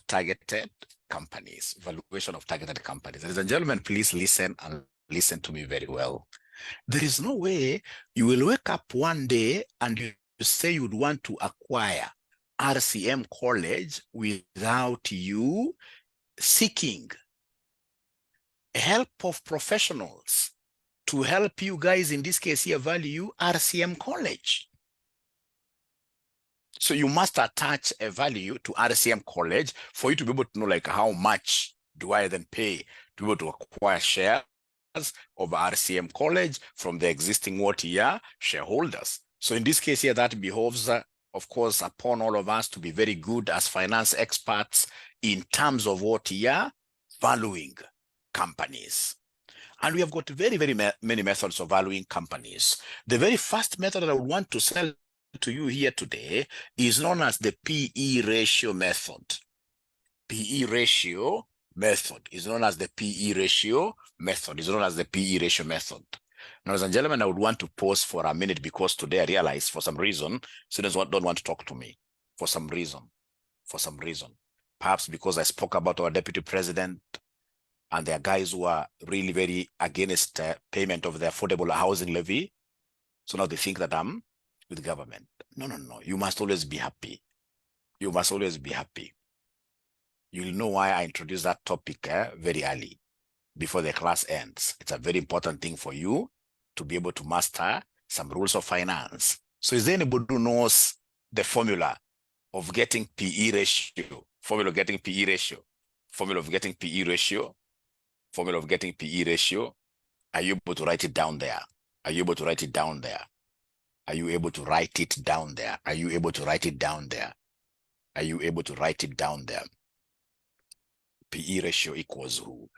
targeted companies. Valuation of targeted companies. Ladies and gentlemen, please listen and listen to me very well. There is no way you will wake up one day and you say you'd want to acquire RCM College without you seeking help of professionals to help you guys, in this case here, value RCM College. So you must attach a value to RCM College for you to be able to know, like, how much do I then pay to be able to acquire shares of RCM College from the existing shareholders. So in this case here, that behoves, of course, upon all of us to be very good as finance experts in terms of valuing companies. And we have got very, very many methods of valuing companies. The very first method that I would want to sell to you here today is known as the PE ratio method. PE ratio method is known as the PE ratio method. Is known as the PE ratio method. Now, ladies and gentlemen, I would want to pause for a minute because today I realized for some reason students don't want to talk to me for some reason. Perhaps because I spoke about our deputy president, and there are guys who are really very against payment of the affordable housing levy. So now they think that I'm with government. No. You must always be happy. You must always be happy. You'll know why I introduced that topic very early, before the class ends. It's a very important thing for you to be able to master some rules of finance. So is there anybody who knows the formula of getting PE ratio? Formula of getting PE ratio? Formula of getting PE ratio? Formula of getting PE ratio? Are you able to write it down there? Are you able to write it down there? Are you able to write it down there? Are you able to write it down there? Are you able to write it down there? PE ratio equals who?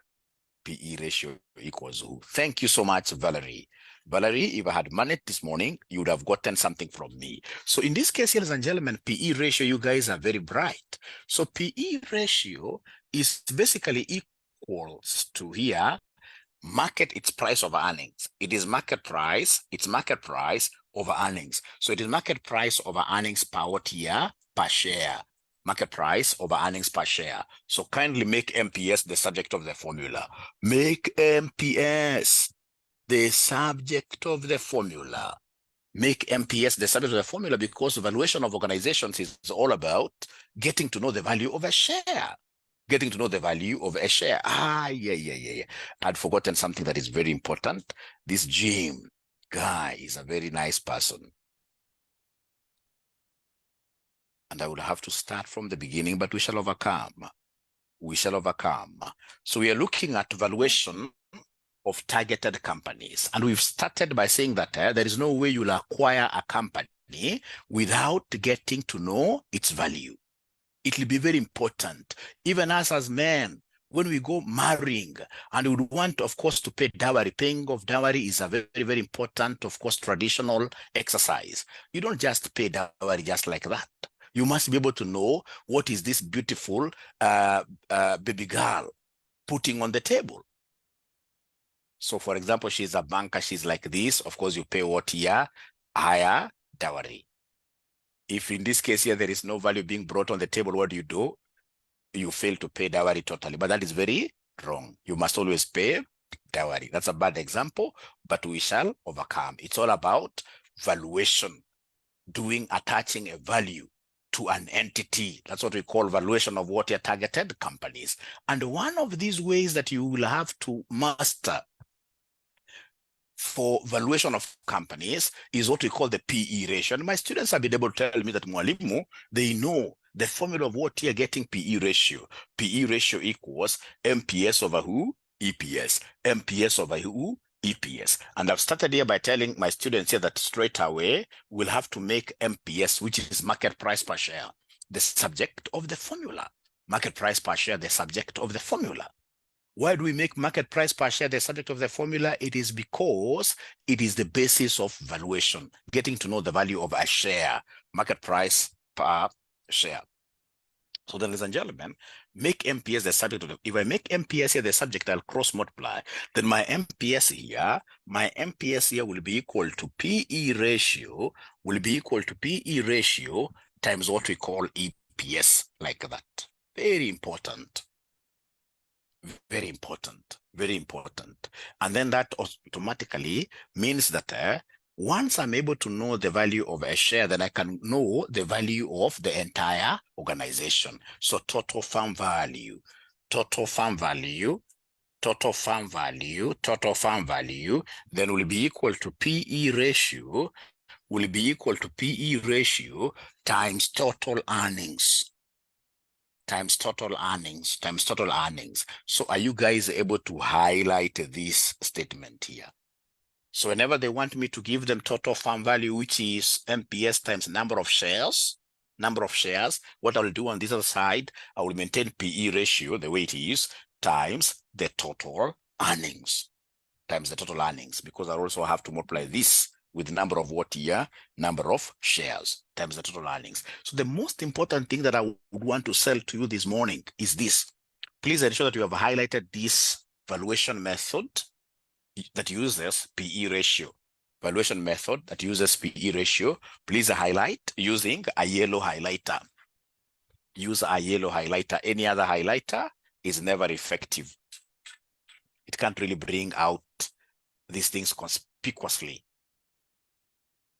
PE ratio equals who? Thank you so much, Valerie. Valerie, if I had managed this morning, you would have gotten something from me. So in this case, ladies and gentlemen, PE ratio, you guys are very bright. So PE ratio is basically equals to here, market its price over earnings. It is market price, it's market price over earnings. So it is market price over earnings per what year? Per share. Market price over earnings per share. So kindly make MPS the subject of the formula. Make MPS the subject of the formula. Make MPS the subject of the formula, because valuation of organizations is all about getting to know the value of a share. Getting to know the value of a share. Yeah. I'd forgotten something that is very important. This Jim guy is a very nice person. And I would have to start from the beginning, but we shall overcome. We shall overcome. So we are looking at valuation of targeted companies. And we've started by saying that there is no way you'll acquire a company without getting to know its value. It will be very important. Even us as men, when we go marrying and we would want, of course, to pay dowry, paying of dowry is a very, very important, of course, traditional exercise. You don't just pay dowry just like that. You must be able to know what is this beautiful baby girl putting on the table. So, for example, she's a banker, she's like this. Of course, you pay what year? Higher dowry. If in this case here, there is no value being brought on the table, what do? You fail to pay dowry totally. But that is very wrong. You must always pay dowry. That's a bad example, but we shall overcome. It's all about valuation, attaching a value to an entity. That's what we call valuation of what are targeted companies. And one of these ways that you will have to master for valuation of companies is what we call the PE ratio. And my students have been able to tell me that, Mwalimu, they know the formula of what you're getting PE ratio. PE ratio equals MPS over who? EPS. MPS over who? EPS. And I've started here by telling my students here that straight away we'll have to make MPS, which is market price per share, the subject of the formula. Market price per share, the subject of the formula. Why do we make market price per share the subject of the formula? It is because it is the basis of valuation, getting to know the value of a share, market price per share. So then, ladies and gentlemen, make MPS the subject of the, if I make MPS here the subject, I'll cross multiply. Then my MPS here will be equal to PE ratio, times what we call EPS, like that. Very important. Very important. Very important. And then that automatically means that once I'm able to know the value of a share, then I can know the value of the entire organization. So total firm value, total firm value, total firm value, total firm value, then will be equal to PE ratio, will be equal to PE ratio times total earnings. Times total earnings, times total earnings. So are you guys able to highlight this statement here? So whenever they want me to give them total firm value, which is MPS times number of shares, what I'll do on this other side, I will maintain PE ratio the way it is, times the total earnings, because I also have to multiply this with the number of what year? Number of shares times the total earnings. So the most important thing that I would want to sell to you this morning is this. Please ensure that you have highlighted this valuation method that uses PE ratio. Valuation method that uses PE ratio. Please highlight using a yellow highlighter. Use a yellow highlighter. Any other highlighter is never effective. It can't really bring out these things conspicuously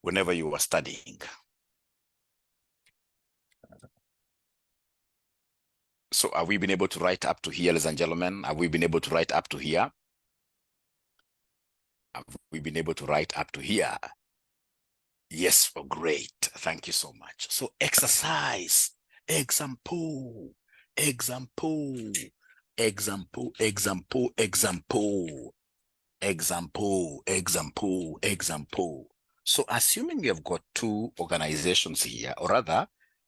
whenever you are studying. So have we been able to write up to here, ladies and gentlemen? Have we been able to write up to here? Have we been able to write up to here? Yes, oh, great. Thank you so much. So exercise, example, example, example, example, example, example, example, example. So assuming you have got two organizations here, or rather,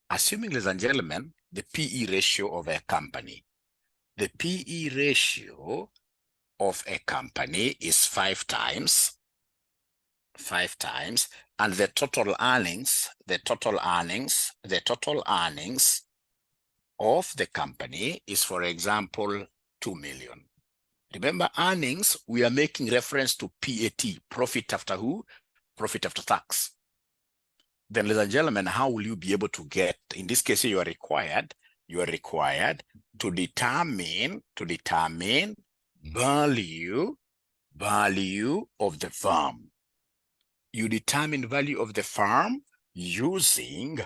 assuming, ladies and gentlemen, the PE ratio of a company. The PE ratio of a company is 5 times, and the total earnings of the company is, for example, 2 million. Remember, earnings, we are making reference to PAT, profit after who? Profit after tax. Then, ladies and gentlemen, how will you be able to get, in this case, you are required to determine value of the firm. You determine value of the firm using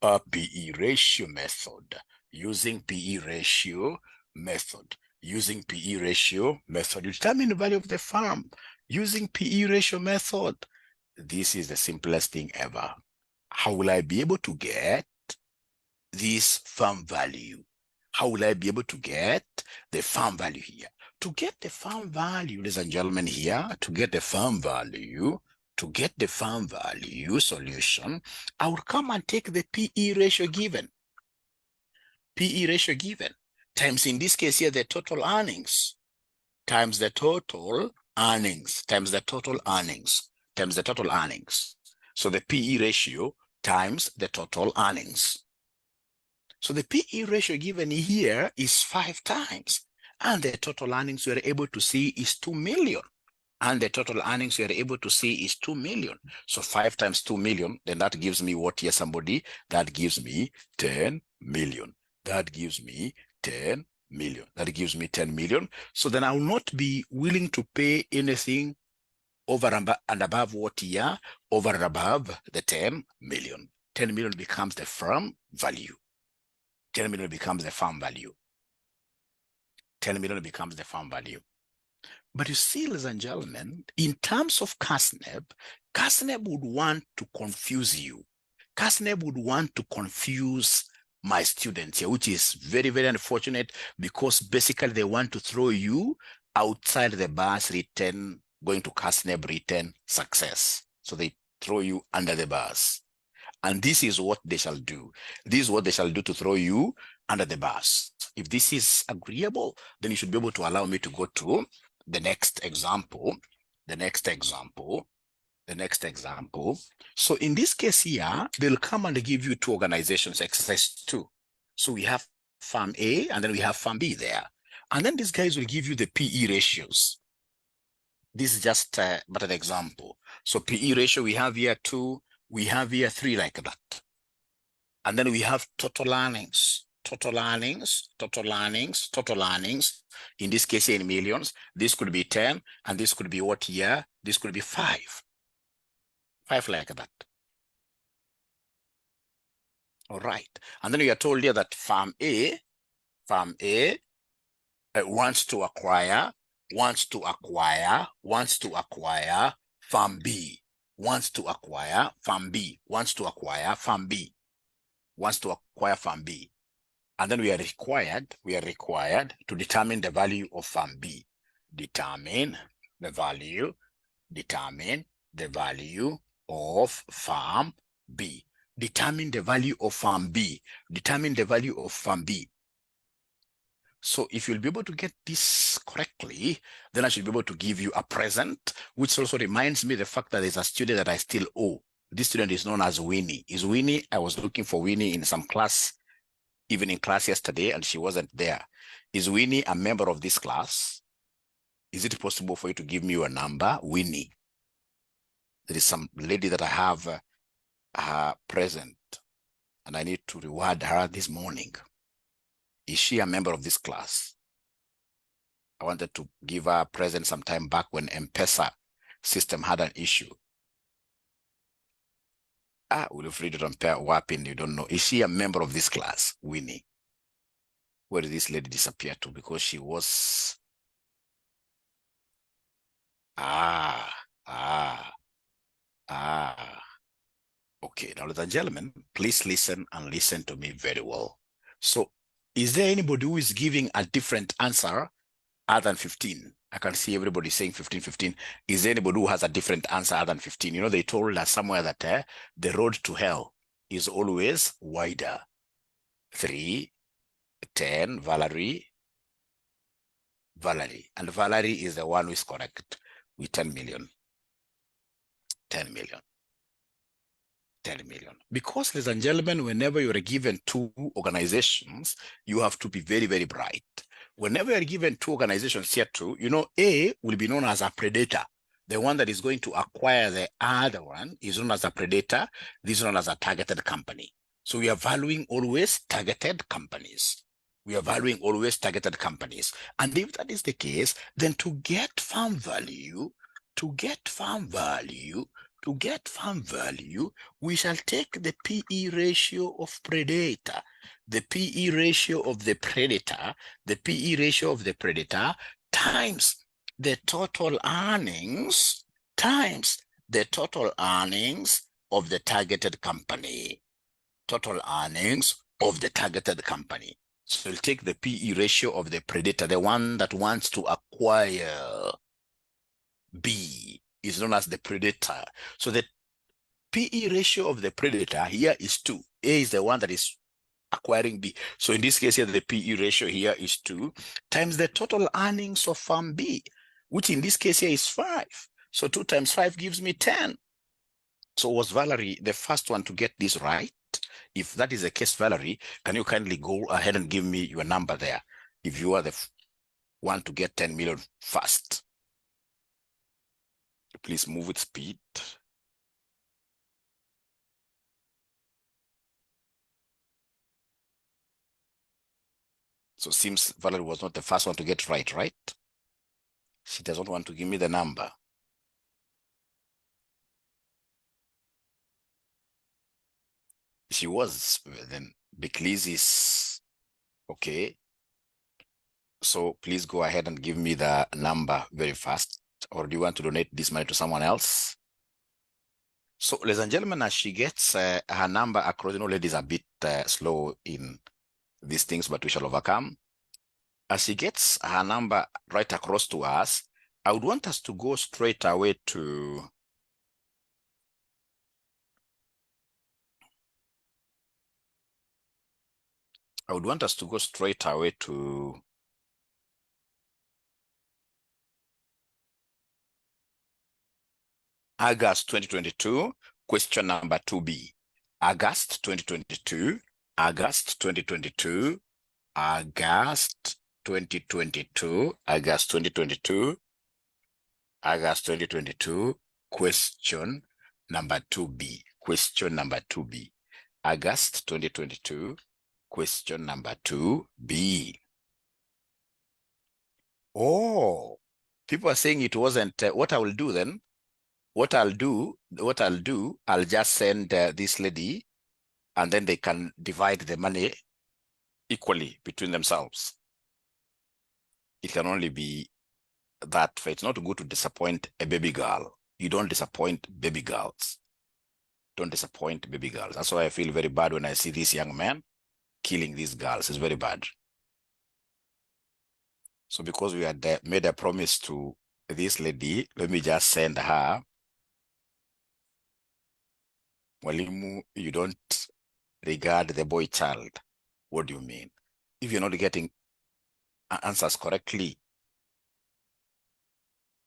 a PE ratio method. Using PE ratio method. You determine the value of the firm using PE ratio method. This is the simplest thing ever. How will I be able to get this firm value? How will I be able to get the firm value here? To get the firm value, ladies and gentlemen, here, to get the firm value solution, I will come and take the PE ratio given. PE ratio given times, in this case here, the total earnings times the total earnings times the total earnings times the total earnings. So the PE ratio times the total earnings. So the PE ratio given here is 5 times, and the total earnings we are able to see is 2 million. And the total earnings we are able to see is 2 million. So 5 times 2 million, then that gives me what here, somebody? That gives me 10 million. That gives me 10 million. That gives me 10 million. So then I will not be willing to pay anything over and above what here? Over and above the 10 million. 10 million becomes the firm value. 10 million becomes the farm value. 10 million becomes the farm value. But you see, ladies and gentlemen, in terms of CASNEB would want to confuse you. CASNEB would want to confuse my students here, which is very, very unfortunate, because basically they want to throw you outside the bus written, going to CASNEB written success. So they throw you under the bus. And this is what they shall do. This is what they shall do to throw you under the bus. If this is agreeable, then you should be able to allow me to go to the next example. So in this case here, they'll come and give you two organizations, exercise 2. So we have Farm A and then we have Farm B there. And then these guys will give you the PE ratios. This is just but an example. So PE ratio, we have here 2, we have here 3 like that. And then we have total earnings. total earnings, total earnings, total earnings. In this case, in millions, this could be 10, and this could be what year? This could be 5. 5 like that. All right. And then we are told here that Farm A wants to acquire Farm B, wants to acquire Farm B, wants to acquire Farm B, wants to acquire Farm B. And then we are required to determine the value of Farm B. Determine the value of Farm B. Determine the value of Farm B. Determine the value of Farm B. So if you'll be able to get this correctly, then I should be able to give you a present, which also reminds me the fact that there's a student that I still owe. This student is known as Winnie. Is Winnie? I was looking for Winnie in some class, even in class yesterday, and she wasn't there. Is Winnie a member of this class? Is it possible for you to give me your number, Winnie? There is some lady that I have present, and I need to reward her this morning. Is she a member of this class? I wanted to give her a present some time back when M-Pesa system had an issue. Will you read it on Wapin? You don't know. Is she a member of this class, Winnie? Where did this lady disappear to? Because she was... Okay, now ladies and gentlemen, please listen and listen to me very well. So, is there anybody who is giving a different answer other than 15? I can see everybody saying 15, 15. Is there anybody who has a different answer other than 15? You know, they told us somewhere that the road to hell is always wider. 3, 10, Valerie. And Valerie is the one who is correct with 10 million. 10 million. 10 million. Because, ladies and gentlemen, whenever you're given 2 organizations, you have to be very, very bright. Whenever you're given 2 organizations here too, you know, A will be known as a predator. The one that is going to acquire the other one is known as a predator. This is known as a targeted company. So we are valuing always targeted companies. We are valuing always targeted companies. And if that is the case, then to get farm value, we shall take the PE ratio of predator, the PE ratio of the predator, times the total earnings of the targeted company. Total earnings of the targeted company. So we'll take the PE ratio of the predator, the one that wants to acquire B is known as the predator. So the PE ratio of the predator here is 2. A is the one that is acquiring B. So in this case here, the PE ratio here is 2 times the total earnings of Farm B, which in this case here is 5. So 2 times 5 gives me 10. So was Valerie the first one to get this right? If that is the case, Valerie, can you kindly go ahead and give me your number there? If you are the one to get 10 million first. Please move with speed. So seems Valerie was not the first one to get right? She doesn't want to give me the number. She was, then Beckley's is okay. So please go ahead and give me the number very fast. Or do you want to donate this money to someone else? So, ladies and gentlemen, as she gets her number across, you know, ladies are a bit slow in these things, but we shall overcome. As she gets her number right across to us, I would want us to go straight away to August 2022, question number 2B. August 2022, question number 2B. August 2022, Question number 2B. Oh, people are saying it wasn't. What I will do then, I'll just send this lady, and then they can divide the money equally between themselves. It can only be that. It's not good to disappoint a baby girl. You don't disappoint baby girls. Don't disappoint baby girls. That's why I feel very bad when I see this young man killing these girls. It's very bad. So because we had made a promise to this lady, let me just send her. Mwalimu, you don't regard the boy child. What do you mean? If you're not getting answers correctly,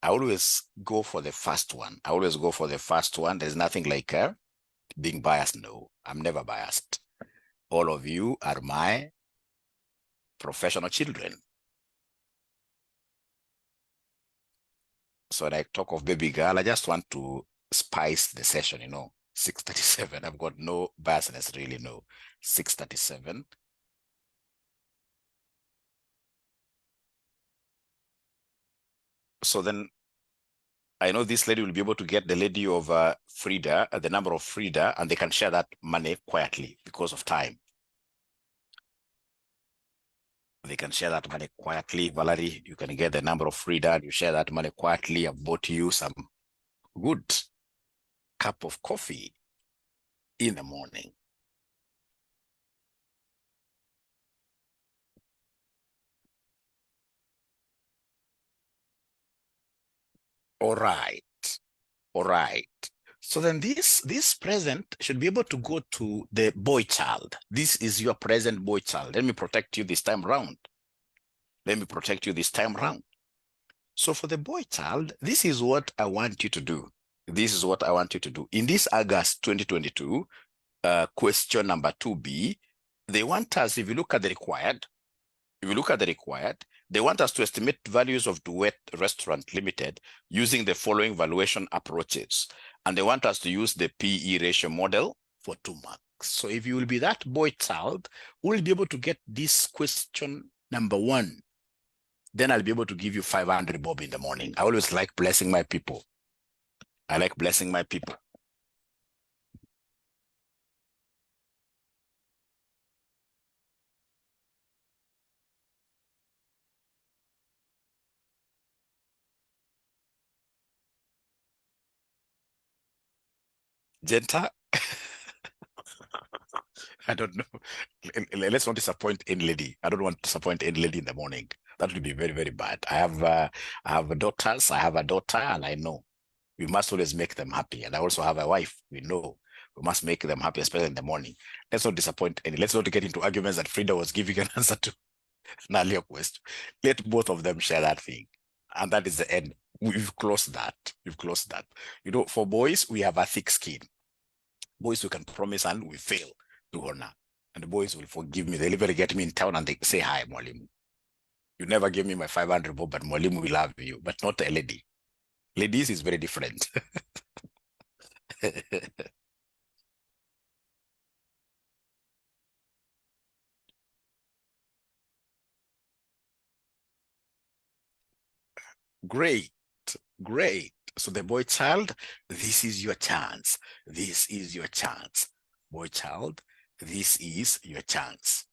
I always go for the first one. I always go for the first one. There's nothing like being biased. No, I'm never biased. All of you are my professional children. So when I talk of baby girl, I just want to spice the session, 6:37. I've got no biasness, really, no. 6:37. So then I know this lady will be able to get the lady of Frida, the number of Frida, and they can share that money quietly because of time. They can share that money quietly. Valerie, you can get the number of Frida, and you share that money quietly. I've bought you some good cup of coffee in the morning. All right. All right. So then this present should be able to go to the boy child. This is your present boy child. Let me protect you this time round. Let me protect you this time round. So for the boy child, this is what I want you to do. This is what I want you to do. In this August 2022, question number 2B, they want us, if you look at the required, they want us to estimate values of Duet Restaurant Limited using the following valuation approaches. And they want us to use the PE ratio model for 2 marks. So if you will be that boy child, we'll be able to get this question number 1. Then I'll be able to give you 500 bob in the morning. I always like blessing my people. I like blessing my people. Genta, I don't know. Let's not disappoint any lady. I don't want to disappoint any lady in the morning. That would be very, very bad. I have daughters. I have a daughter, and I know we must always make them happy. And I also have a wife. We know we must make them happy, especially in the morning. Let's not disappoint any. Let's not get into arguments that Frida was giving an answer to an earlier question. Let both of them share that thing. And that is the end. We've closed that. We've closed that. For boys, we have a thick skin. Boys, we can promise and we fail to honor. And the boys will forgive me. They'll even get me in town and they say, hi, Mwalimu. You never gave me my 500 bob, but Mwalimu will love you, but not a lady. Ladies is very different. Great, great. So the boy child, this is your chance. This is your chance. Boy child, this is your chance.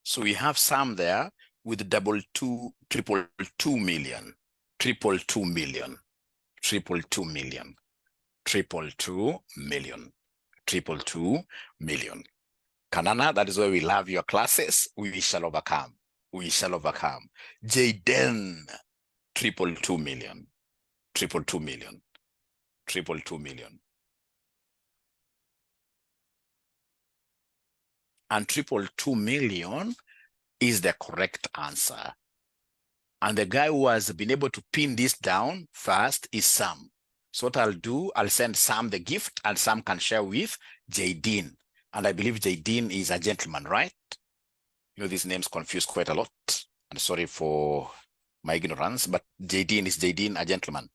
So we have some there with triple two million, triple 2 million, triple 2 million, triple 2 million, triple 2 million. Kanana, that is where we love your classes. We shall overcome. We shall overcome. Jaden, triple 2 million, triple 2 million, triple 2 million. And triple 2 million is the correct answer. And the guy who has been able to pin this down first is Sam. So what I'll do, I'll send Sam the gift and Sam can share with Jaden. And I believe Jaden is a gentleman, right? These names confuse quite a lot. And sorry for my ignorance, but Jadine, is Jadine a gentleman?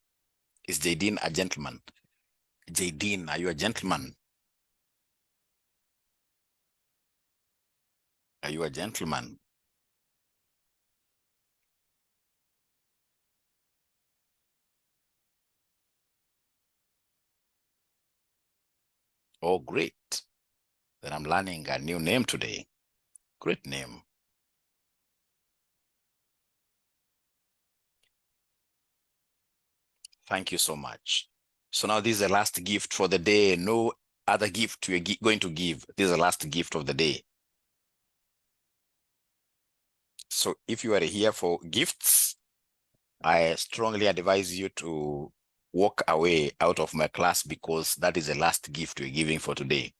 Is Jadine a gentleman? Jadine, are you a gentleman? Are you a gentleman? Oh, great. Then I'm learning a new name today. Great name. Thank you so much. So now this is the last gift for the day. No other gift we're going to give. This is the last gift of the day. So if you are here for gifts, I strongly advise you to walk away out of my class, because that is the last gift we're giving for today.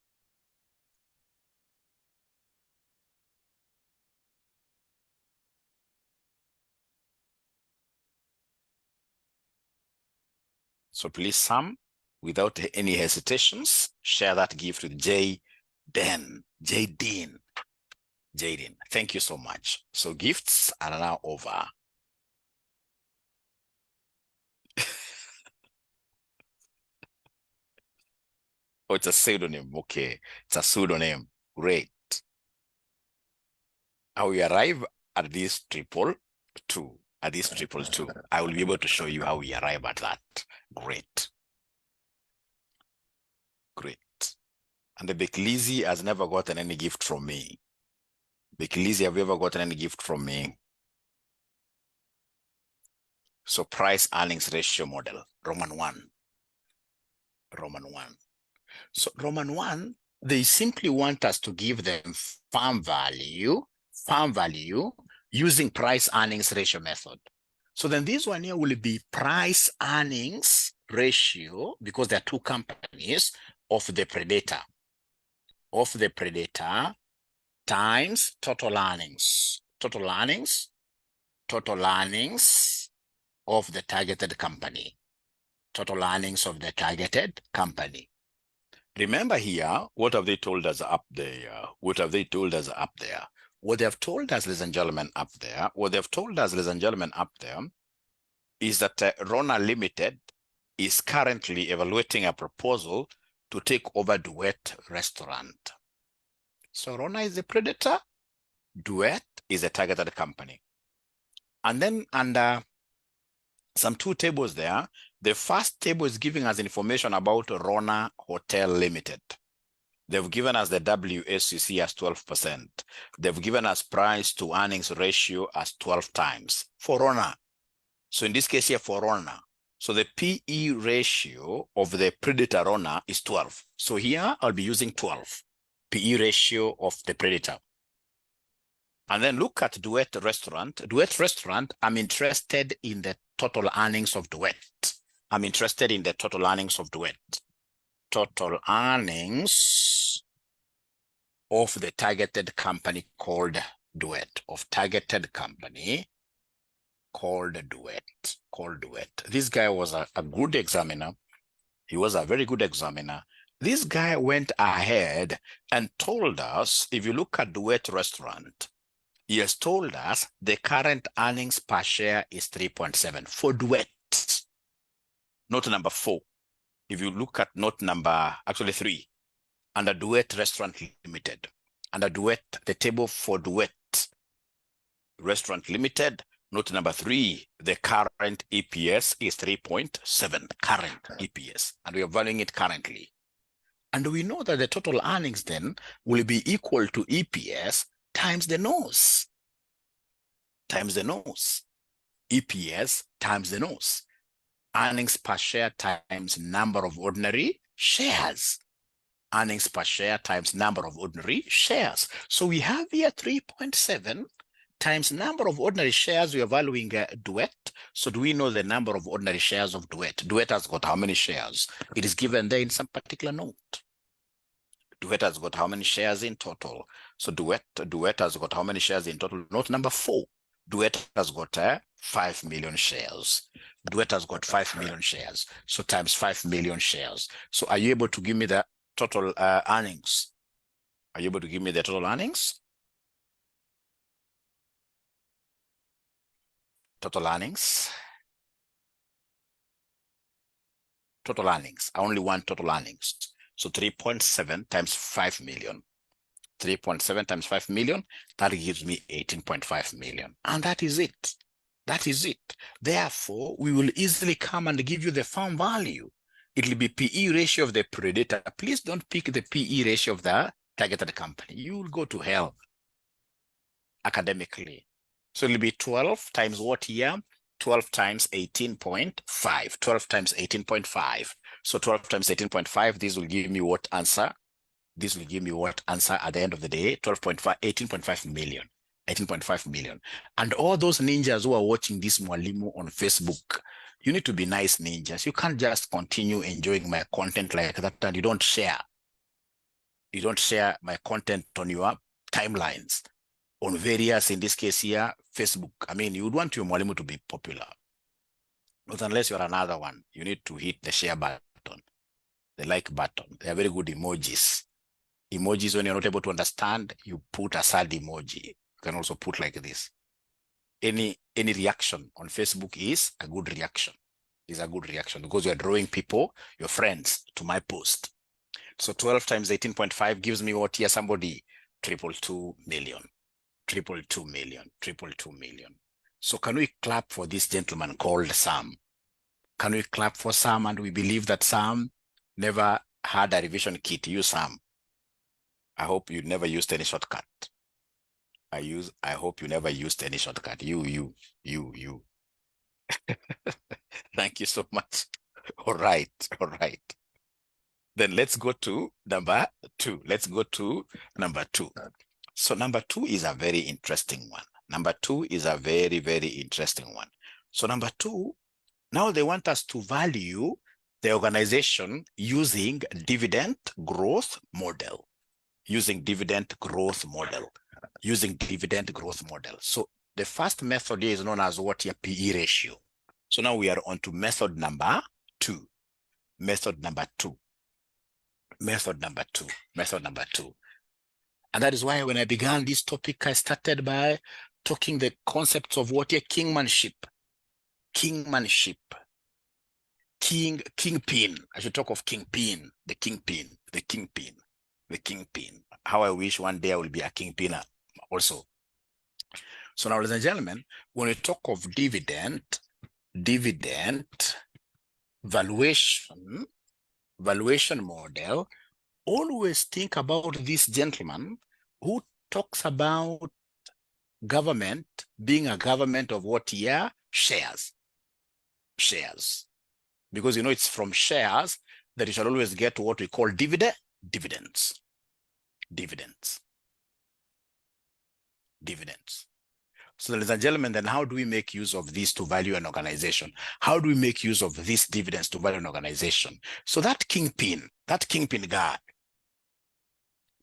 So please, Sam, without any hesitations, share that gift with Jadine. Thank you so much. So gifts are now over. Oh, it's a pseudonym. Okay. It's a pseudonym. Great. How we arrive at this triple two. At this triple two. I will be able to show you how we arrive at that. Great. Great. And the Beklizi has never gotten any gift from me. Beklizi, have you ever gotten any gift from me? So price earnings ratio model, Roman 1. Roman 1. So Roman 1, they simply want us to give them farm value using price earnings ratio method. So then this one here will be price earnings ratio, because there are two companies, of the predator times total earnings of the targeted company. Total earnings of the targeted company. Remember here, what have they told us up there? What have they told us up there? What they have told us, ladies and gentlemen, up there, is that Rona Limited is currently evaluating a proposal to take over Duet Restaurant. So Rona is the predator, Duet is a targeted company. And then under some two tables there, the first table is giving us information about Rona Hotel Limited. They've given us the WSCC as 12%. They've given us price to earnings ratio as 12 times for Rona. So in this case here for Rona, so the PE ratio of the predator Rona is 12. So here I'll be using 12, PE ratio of the predator. And then look at Duet Restaurant. Duet Restaurant, I'm interested in the total earnings of Duet. I'm interested in the total earnings of Duet. Total earnings of the targeted company called Duet, This guy was a good examiner. He was a very good examiner. This guy went ahead and told us, if you look at Duet Restaurant, he has told us the current earnings per share is 3.7 for Duet. Note number 4. If you look at note number, actually 3, under Duet Restaurant Limited, under Duet, the table for Duet Restaurant Limited, note number 3, the current EPS is 3.7, current EPS, and we are valuing it currently. And we know that the total earnings then will be equal to EPS times the nose. EPS times the nose. Earnings per share times number of ordinary shares. Earnings per share times number of ordinary shares. So we have here 3.7 times number of ordinary shares. We are valuing Duet. So do we know the number of ordinary shares of Duet? Duet has got how many shares? It is given there in some particular note. Duet has got how many shares in total? So Duet has got how many shares in total? Note number 4. Duet has got 5 million shares. Duet has got 5 million shares. So times 5 million shares. So are you able to give me the total earnings? Are you able to give me the total earnings? total earnings. Total earnings. I only want total earnings. So 3.7 times 5 million. 3.7 times 5 million, that gives me 18.5 million. And that is it. That is it. Therefore, we will easily come and give you the farm value. It will be PE ratio of the predator. Please don't pick the PE ratio of the targeted company. You will go to hell academically. So it will be 12 times what here? 12 times 18.5. 12 times 18.5. So 12 times 18.5, this will give me what answer? This will give me what answer at the end of the day? 12.5, 18.5 million. 18.5 million. And all those ninjas who are watching this Mwalimu on Facebook, you need to be nice ninjas. You can't just continue enjoying my content like that and you don't share. You don't share my content on your timelines, on various, in this case here, Facebook. I mean, you would want your Mwalimu to be popular. Not unless you're another one. You need to hit the share button, the like button. They are very good emojis. Emojis, when you're not able to understand, you put a sad emoji. You can also put like this. Any reaction on Facebook is a good reaction. Is a good reaction because you're drawing people, your friends, to my post. So 12 times 18.5 gives me what here? Somebody 222 million. 222 million. 222 million. So can we clap for this gentleman called Sam? Can we clap for Sam? And we believe that Sam never had a revision kit. You, Sam. I hope you never used any shortcut. I hope you never used any shortcut. You. Thank you so much. All right. Then let's go to number 2. Let's go to number 2. So number 2 is a very interesting one. Number 2 is a very, very interesting one. So number 2, now they want us to value the organization using dividend growth model. Using dividend growth model. So the first method here is known as what here? PE ratio. So now we are on to method number 2. Method number 2. And that is why when I began this topic, I started by talking the concepts of what here? Kingmanship. Kingpin. I should talk of kingpin. The kingpin. How I wish one day I will be a kingpin also. So now, ladies and gentlemen, when we talk of dividend valuation model, always think about this gentleman who talks about government being a government of what here? Shares. Because you know it's from shares that you shall always get what we call dividends. So ladies and gentlemen, then how do we make use of this to value an organization? How do we make use of these dividends to value an organization? So that kingpin guy,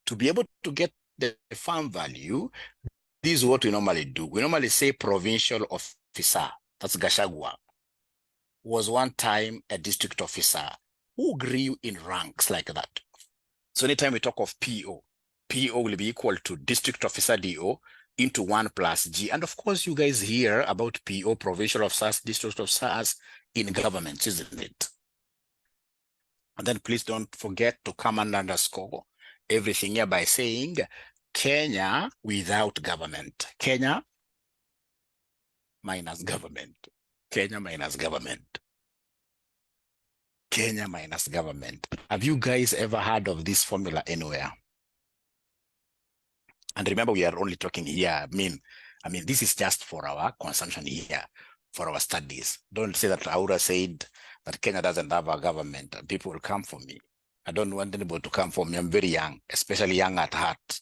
to be able to get the farm value, this is what we normally do. We normally say provincial officer, that's Gachagua, was one time a district officer who grew in ranks like that. So anytime we talk of PO will be equal to district officer DO into 1 plus G. And of course, you guys hear about PO, provincial officers, district officers in governments, isn't it? And then please don't forget to come and underscore everything here by saying Kenya without government. Kenya minus government. Have you guys ever heard of this formula anywhere? And remember, we are only talking here. I mean, this is just for our consumption here, for our studies. Don't say that Aura said that Kenya doesn't have a government. People will come for me. I don't want anybody to come for me. I'm very young, especially young at heart.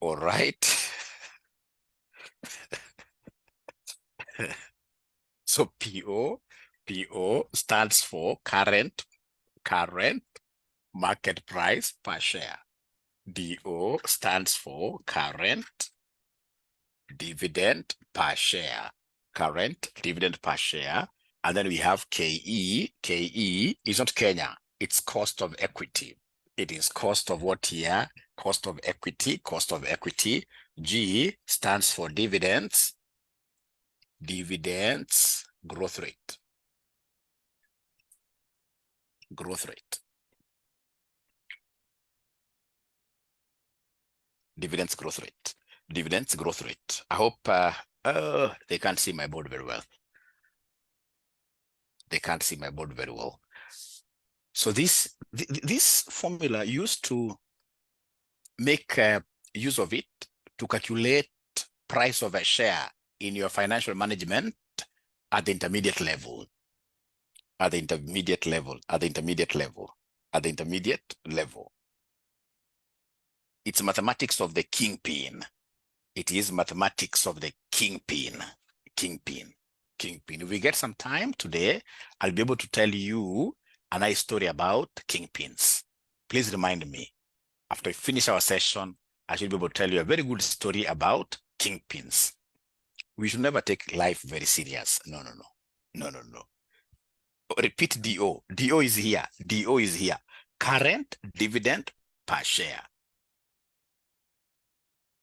All right. So PO stands for current market price per share. DO stands for current dividend per share. And then we have KE. KE is not Kenya. It's cost of equity. It is cost of what here? cost of equity, cost of equity. G stands for dividends, dividends, growth rate, growth rate. Dividends growth rate, dividends growth rate. I hope they can't see my board very well. They can't see my board very well. So this formula used to make use of it to calculate price of a share in your financial management at the intermediate level, at the intermediate level, at the intermediate level, at the intermediate level. It's mathematics of the kingpin. It is mathematics of the kingpin, kingpin, kingpin. If we get some time today, I'll be able to tell you a nice story about kingpins. Please remind me. After we finish our session, I should be able to tell you a very good story about kingpins. We should never take life very serious. No, no, no. No, no, no. Repeat DO. DO is here. DO is here. Current dividend per share.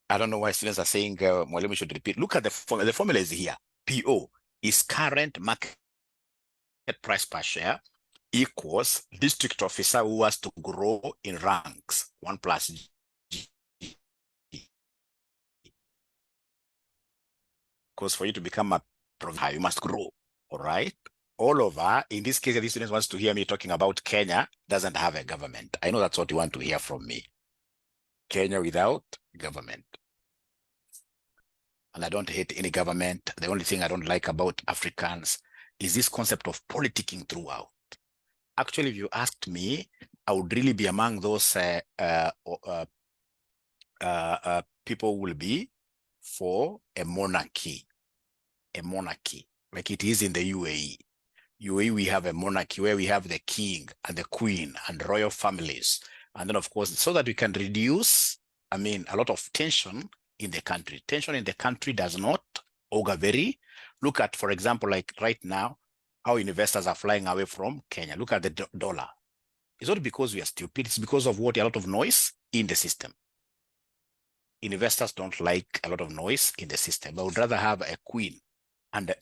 I don't know why students are saying Mwalimu should repeat. Look at the formula. The formula is here. PO is current market price per share equals district officer who has to grow in ranks, 1 plus G. Because for you to become a provider, you must grow, all right? All over, in this case, these students wants to hear me talking about Kenya doesn't have a government. I know that's what you want to hear from me. Kenya without government. And I don't hate any government. The only thing I don't like about Africans is this concept of politicking throughout. Actually, if you asked me, I would really be among those people who will be for a monarchy, like it is in the UAE. UAE, we have a monarchy where we have the king and the queen and royal families. And then, of course, so that we can reduce, a lot of tension in the country. Tension in the country does not augur very. Look at, for example, like right now, how investors are flying away from Kenya. Look at the dollar. It's not because we are stupid. It's because of what? A lot of noise in the system. Investors don't like a lot of noise in the system. I would rather have a queen and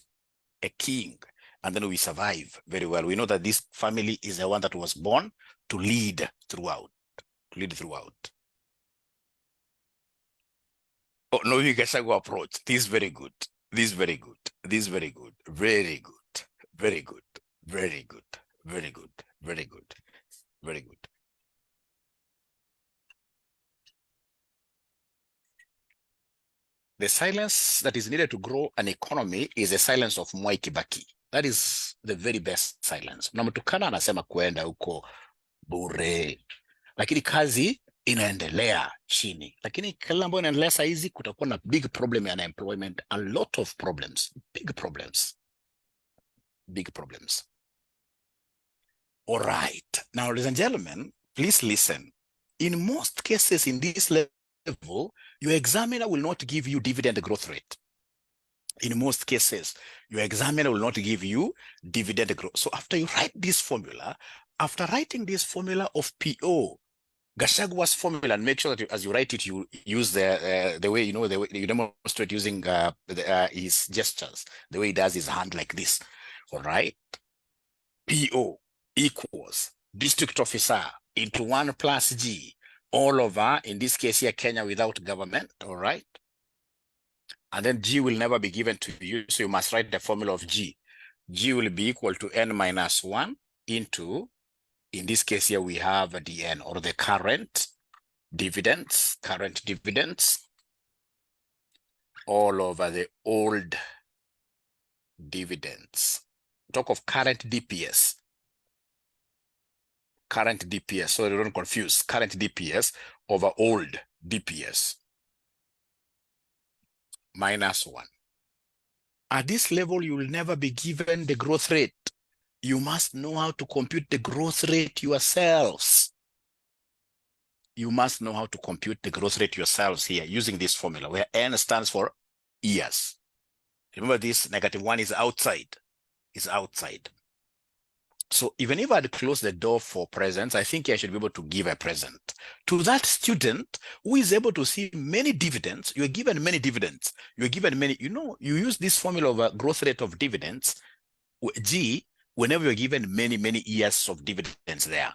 a king, and then we survive very well. We know that this family is the one that was born to lead throughout. To lead throughout. Oh, no, you guys go approach. This is very good. This is very good. This is very good. Very good. Very good. Very good. Very good. Very good. Very good. The silence that is needed to grow an economy is the silence of Mwai Kibaki. That is the very best silence. Na mtukana anasema kuenda huko bure, lakini kazi inaendelea chini. Lakini kila ambayo inaendelea saa hizi kutakuwa na big problem ya unemployment, a lot of problems, big problems. Big problems. All right. Now, ladies and gentlemen, please listen. In most cases in this level, your examiner will not give you dividend growth rate. In most cases, your examiner will not give you dividend growth. So after you write this formula, after writing this formula of PO, Gachagwa's formula, and make sure that as you write it, you use the way, the way you demonstrate using his gestures, the way he does his hand like this. All right. PO equals district officer into 1 plus G all over, in this case here, Kenya without government. All right. And then G will never be given to you. So you must write the formula of G. G will be equal to N minus 1 into, in this case here, we have the N, or the current dividends, all over the old dividends. Talk of current DPS. Current DPS, so you don't confuse. Current DPS over old DPS. Minus 1. At this level, you will never be given the growth rate. You must know how to compute the growth rate yourselves. You must know how to compute the growth rate yourselves here using this formula where N stands for years. Remember this, -1 is outside. Is outside. So even if I'd close the door for presents, I think I should be able to give a present to that student who is able to see many dividends. You're given many dividends. You're given many, you use this formula of a growth rate of dividends, G, whenever you're given many, many years of dividends there.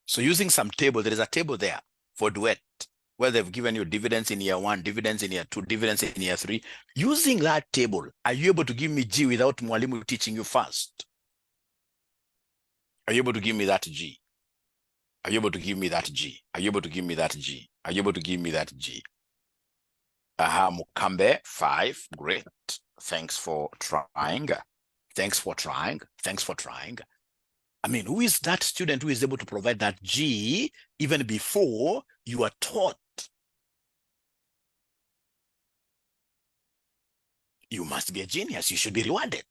So using some table, there is a table there for Duet, where they've given you dividends in year 1, dividends in year 2, dividends in year 3. Using that table, are you able to give me G without Mwalimu teaching you first? Are you able to give me that G? Are you able to give me that G? Are you able to give me that G? Are you able to give me that G? Mukambe, 5. Great. Thanks for trying. Thanks for trying. Thanks for trying. I mean, who is that student who is able to provide that G even before you are taught? You must be a genius. You should be rewarded.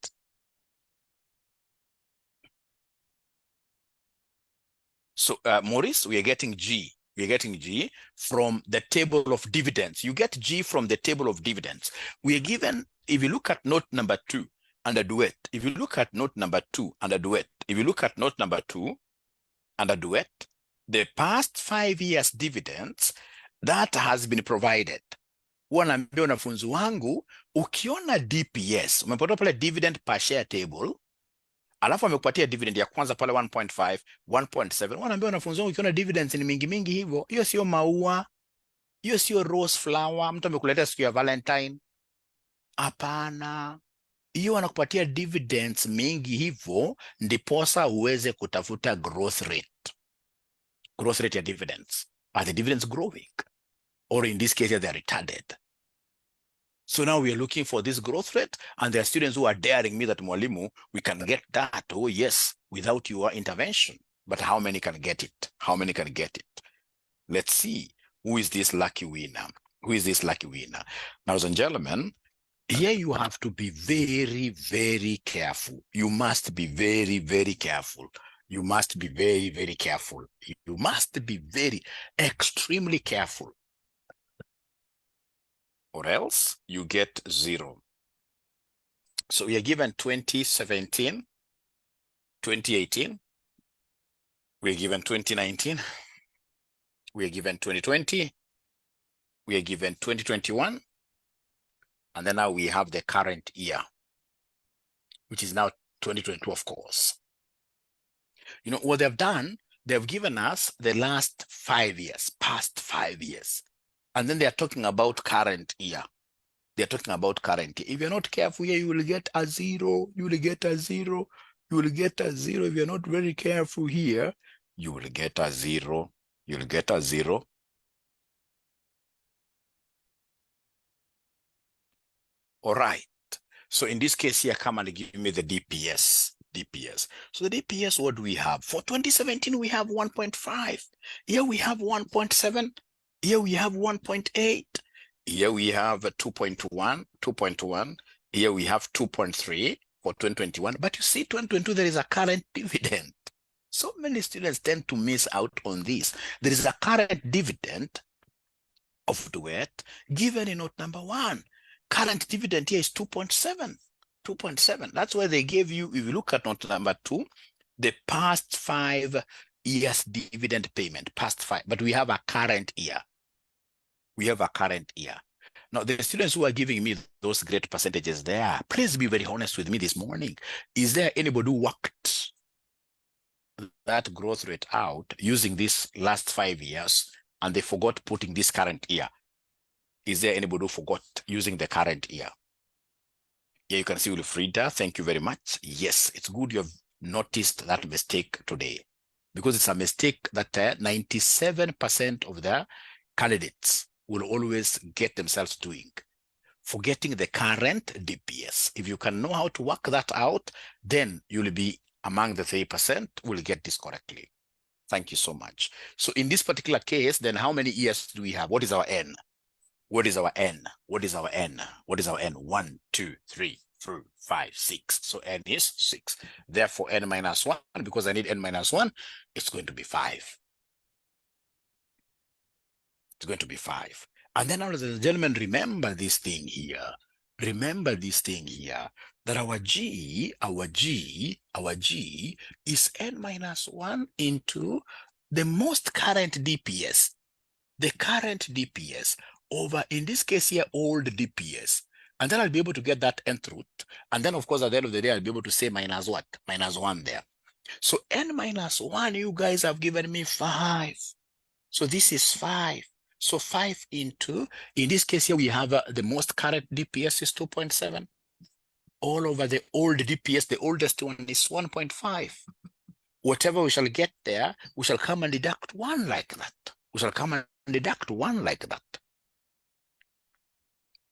So, Maurice, we are getting G. We are getting G from the table of dividends. You get G from the table of dividends. We are given, if you look at note number 2 under Duet, if you look at note number 2 under Duet, if you look at note number 2 under Duet, the past 5 years dividends that has been provided. Wanaambia wanafunzi wangu, ukiona DPS, umepata pale dividend per share table, alafu amekupatia dividend ya kwanza pale 1.5, 1.7. Wanaambia wanafunzi wangu, ukiona dividends ni mingi mingi hivyo, hiyo sio maua, hiyo sio rose flower, mtu amekuletea siku ya Valentine. Hapana. Hiyo anakupatia dividends mingi hivyo, ndiposa uweze kutafuta growth rate. Growth rate ya dividends. Are the dividends growing? Or in this case, they are retarded. So now we are looking for this growth rate, and there are students who are daring me that, Mwalimu, we can get that. Oh yes, without your intervention. But how many can get it? How many can get it? Let's see. Who is this lucky winner? Who is this lucky winner? Now, ladies and gentlemen, here you have to be very, very careful. You must be very, very careful. You must be very, very careful. You must be very, extremely careful. Or else you get 0. So we are given 2017, 2018. We are given 2019. We are given 2020. We are given 2021. And then now we have the current year, which is now 2022, of course. You know, what they've done, they've given us the last 5 years, past 5 years. And then they are talking about current year. They're talking about current year. If you're not careful here, you will get a 0. You will get a 0. You will get a 0. If you're not very careful here, you will get a 0. You'll get a 0. All right. So in this case here, come and give me the DPS. DPS. So the DPS, what do we have? For 2017, we have 1.5. Here we have 1.7. Here we have 1.8. Here we have 2.1. Here we have 2.3 for 2021. But you see, 2022, there is a current dividend. So many students tend to miss out on this. There is a current dividend of Duet given in note number 1. Current dividend here is 2.7. 2.7. That's why they gave you, if you look at note number 2, the past 5 years dividend payment, past 5. But we have a current year. We have a current year. Now, the students who are giving me those great percentages there, please be very honest with me this morning. Is there anybody who worked that growth rate out using this last 5 years and they forgot putting this current year? Is there anybody who forgot using the current year? Here you can see Wilfrida. Thank you very much. Yes, it's good you have noticed that mistake today, because it's a mistake that 97% of the candidates will always get themselves doing, forgetting the current DPS. If you can know how to work that out, then you'll be among the 3% will get this correctly. Thank you so much. So in this particular case, then how many years do we have? What is our N? What is our N? What is our N? What is our N? 1, 2, 3, 4, 5, 6. So N is 6. Therefore, N minus 1, because I need N minus 1, it's going to be 5. It's going to be 5. And then, ladies and gentlemen, remember this thing here. remember this thing here, that our G is n minus 1 into the most current DPS, the current DPS over, in this case here, old DPS. And then I'll be able to get that nth root. And then, of course, at the end of the day, I'll be able to say minus what? Minus 1 there. So n minus 1, you guys have given me 5. So this is 5. So 5 into, in this case here, we have the most current DPS is 2.7. All over the old DPS, the oldest one is 1.5. Whatever we shall get there, we shall come and deduct 1 like that. We shall come and deduct 1 like that.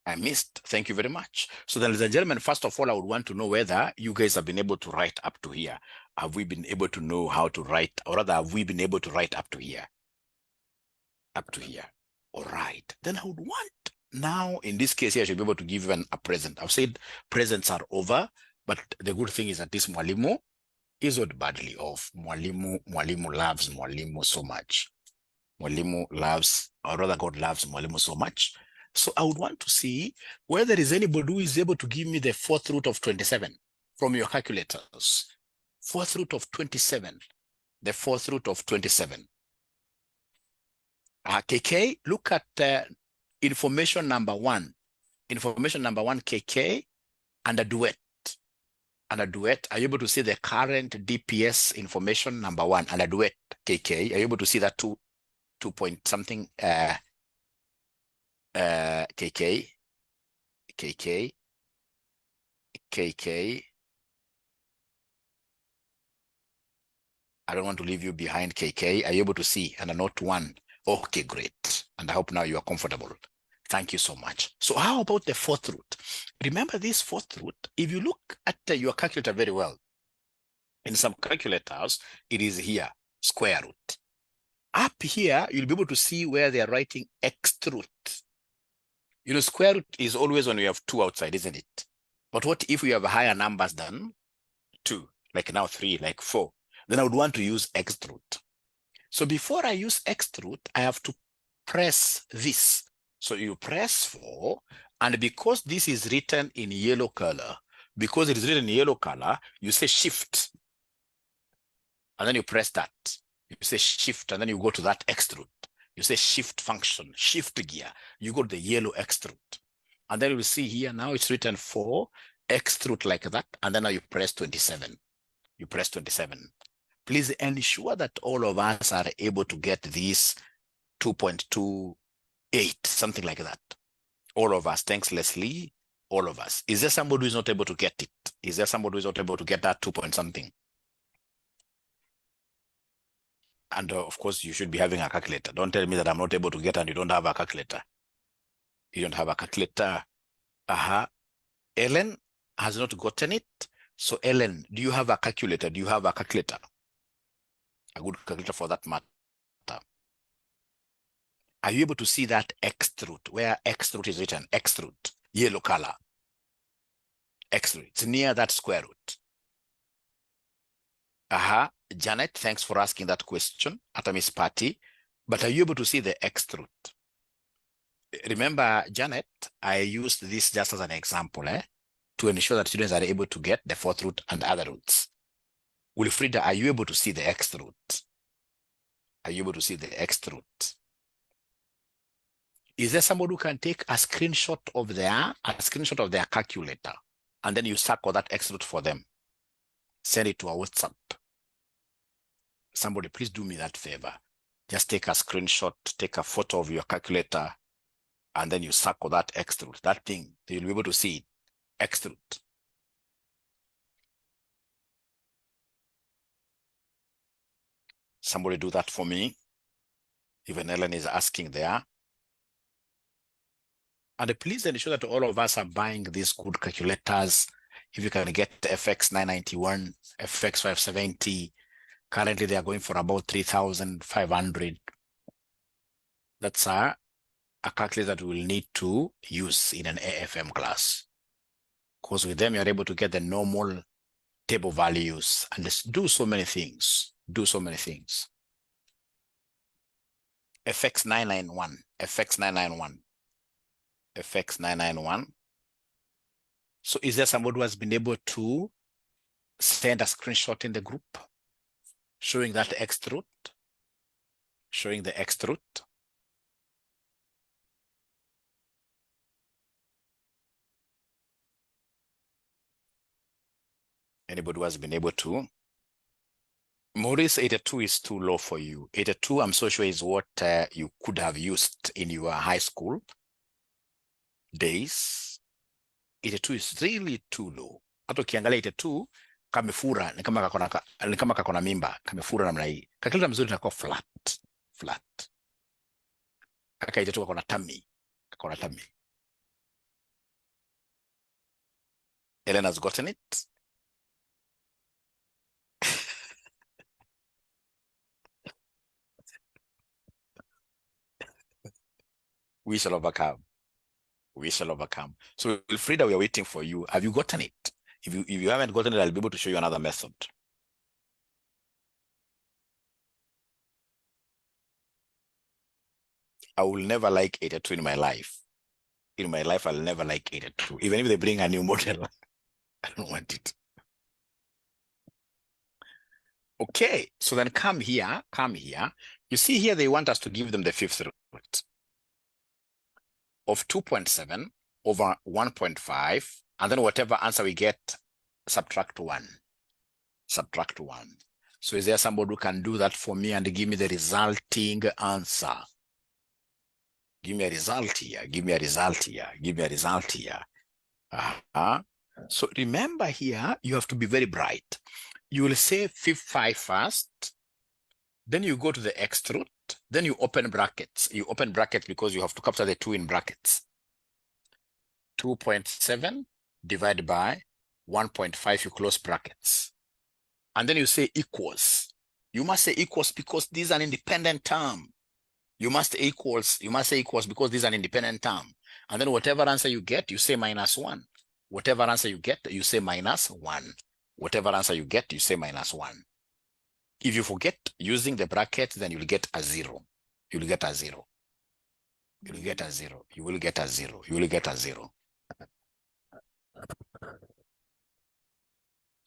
I missed. Thank you very much. So then, ladies and gentlemen, first of all, I would want to know whether you guys have been able to write up to here. Have we been able to know how to write, or rather, have we been able to write up to here? Up to here. All right. Then I would want, now in this case here, I should be able to give you a present. I've said presents are over, but the good thing is that this Mwalimu is not badly off. Mwalimu loves Mwalimu so much. Mwalimu loves, or rather God loves Mwalimu so much. So I would want to see whether there is anybody who is able to give me the 4th root of 27 from your calculators. 4th root of 27, the 4th root of 27. KK, look at information number 1. Information number 1, KK, and a duet. And a duet, are you able to see the current DPS information number 1 and a duet, KK? Are you able to see that 2 point something, KK? I don't want to leave you behind, KK. Are you able to see? And a note 1. Okay, great. And I hope now you are comfortable. Thank you so much. So how about the 4th root? Remember this 4th root, if you look at your calculator very well, in some calculators, it is here, square root. Up here, you'll be able to see where they are writing extra root. You know, square root is always when we have 2 outside, isn't it? But what if we have higher numbers than 2, like now 3, like 4? Then I would want to use extra root. So before I use extra root, I have to press this. So you press 4, and because this is written in yellow color, because it is written in yellow color, you say shift. And then you press that. You say shift, and then you go to that extra root. You say shift function, shift gear. You go to the yellow extra root. And then you will see here, now it's written 4, extra root like that, and then now you press 27. You press 27. Please ensure that all of us are able to get this 2.28, something like that. All of us. Thanks, Leslie. All of us. Is there somebody who is not able to get it? Is there somebody who is not able to get that 2 point something? And of course, you should be having a calculator. Don't tell me that I'm not able to get and you don't have a calculator. You don't have a calculator. Ellen has not gotten it. So Ellen, do you have a calculator? Do you have a calculator? A good calculator for that matter. Are you able to see that extra root, where extra root is written? Extra root, yellow color. Extra root, it's near that square root. Janet, thanks for asking that question at Miss Patty. But are you able to see the extra root? Remember, Janet, I used this just as an example to ensure that students are able to get the 4th root and other roots. Wilfrida, are you able to see the extra root? Are you able to see the extra root? Is there somebody who can take a screenshot of their calculator, and then you circle that extra root for them? Send it to our WhatsApp. Somebody, please do me that favor. Just take a screenshot, take a photo of your calculator, and then you circle that extra root. That thing, you'll be able to see it. Extra root. Somebody do that for me. Even Ellen is asking there. And please ensure that all of us are buying these good calculators. If you can get FX 991, FX 570, currently they are going for about 3,500. That's a calculator that we will need to use in an AFM class. Because with them, you're able to get the normal table values and do so many things. FX 991, FX 991. FX 991. So is there somebody who has been able to send a screenshot in the group showing that X truth? Showing the X truth? Anybody who has been able to? Maurice, 82 is too low for you. 82, I'm so sure, is what you could have used in your high school days. 82 is really too low. Hata ukiangalia 82 kamefura ni kama kakona mimba, kamefura namna hii. Kakileta mzuri inakuwa flat. Kaka 82 kakona tummy. Elena's gotten it. We shall overcome. We shall overcome. So, Wilfrida, we are waiting for you. Have you gotten it? If you haven't gotten it, I'll be able to show you another method. I will never like 82 in my life. In my life, I'll never like 82. Even if they bring a new model, I don't want it. Okay, so then come here. You see here, they want us to give them the fifth root of 2.7 over 1.5, and then whatever answer we get, subtract 1. Subtract 1. So is there somebody who can do that for me and give me the resulting answer? Give me a result here. Give me a result here. Give me a result here. So remember here, you have to be very bright. You will say 5 first, then you go to the X root, then you open brackets. You open brackets because you have to capture the 2 in brackets. 2.7 divided by 1.5, you close brackets. And then you say equals. You must say equals because this is an independent term. You must say equals because this is an independent term. And then whatever answer you get, you say minus 1. Whatever answer you get, you say minus 1. Whatever answer you get, you say minus 1. If you forget using the brackets, then you'll get a 0. You'll get a 0. You'll get a 0. You will get a 0. You will get a 0.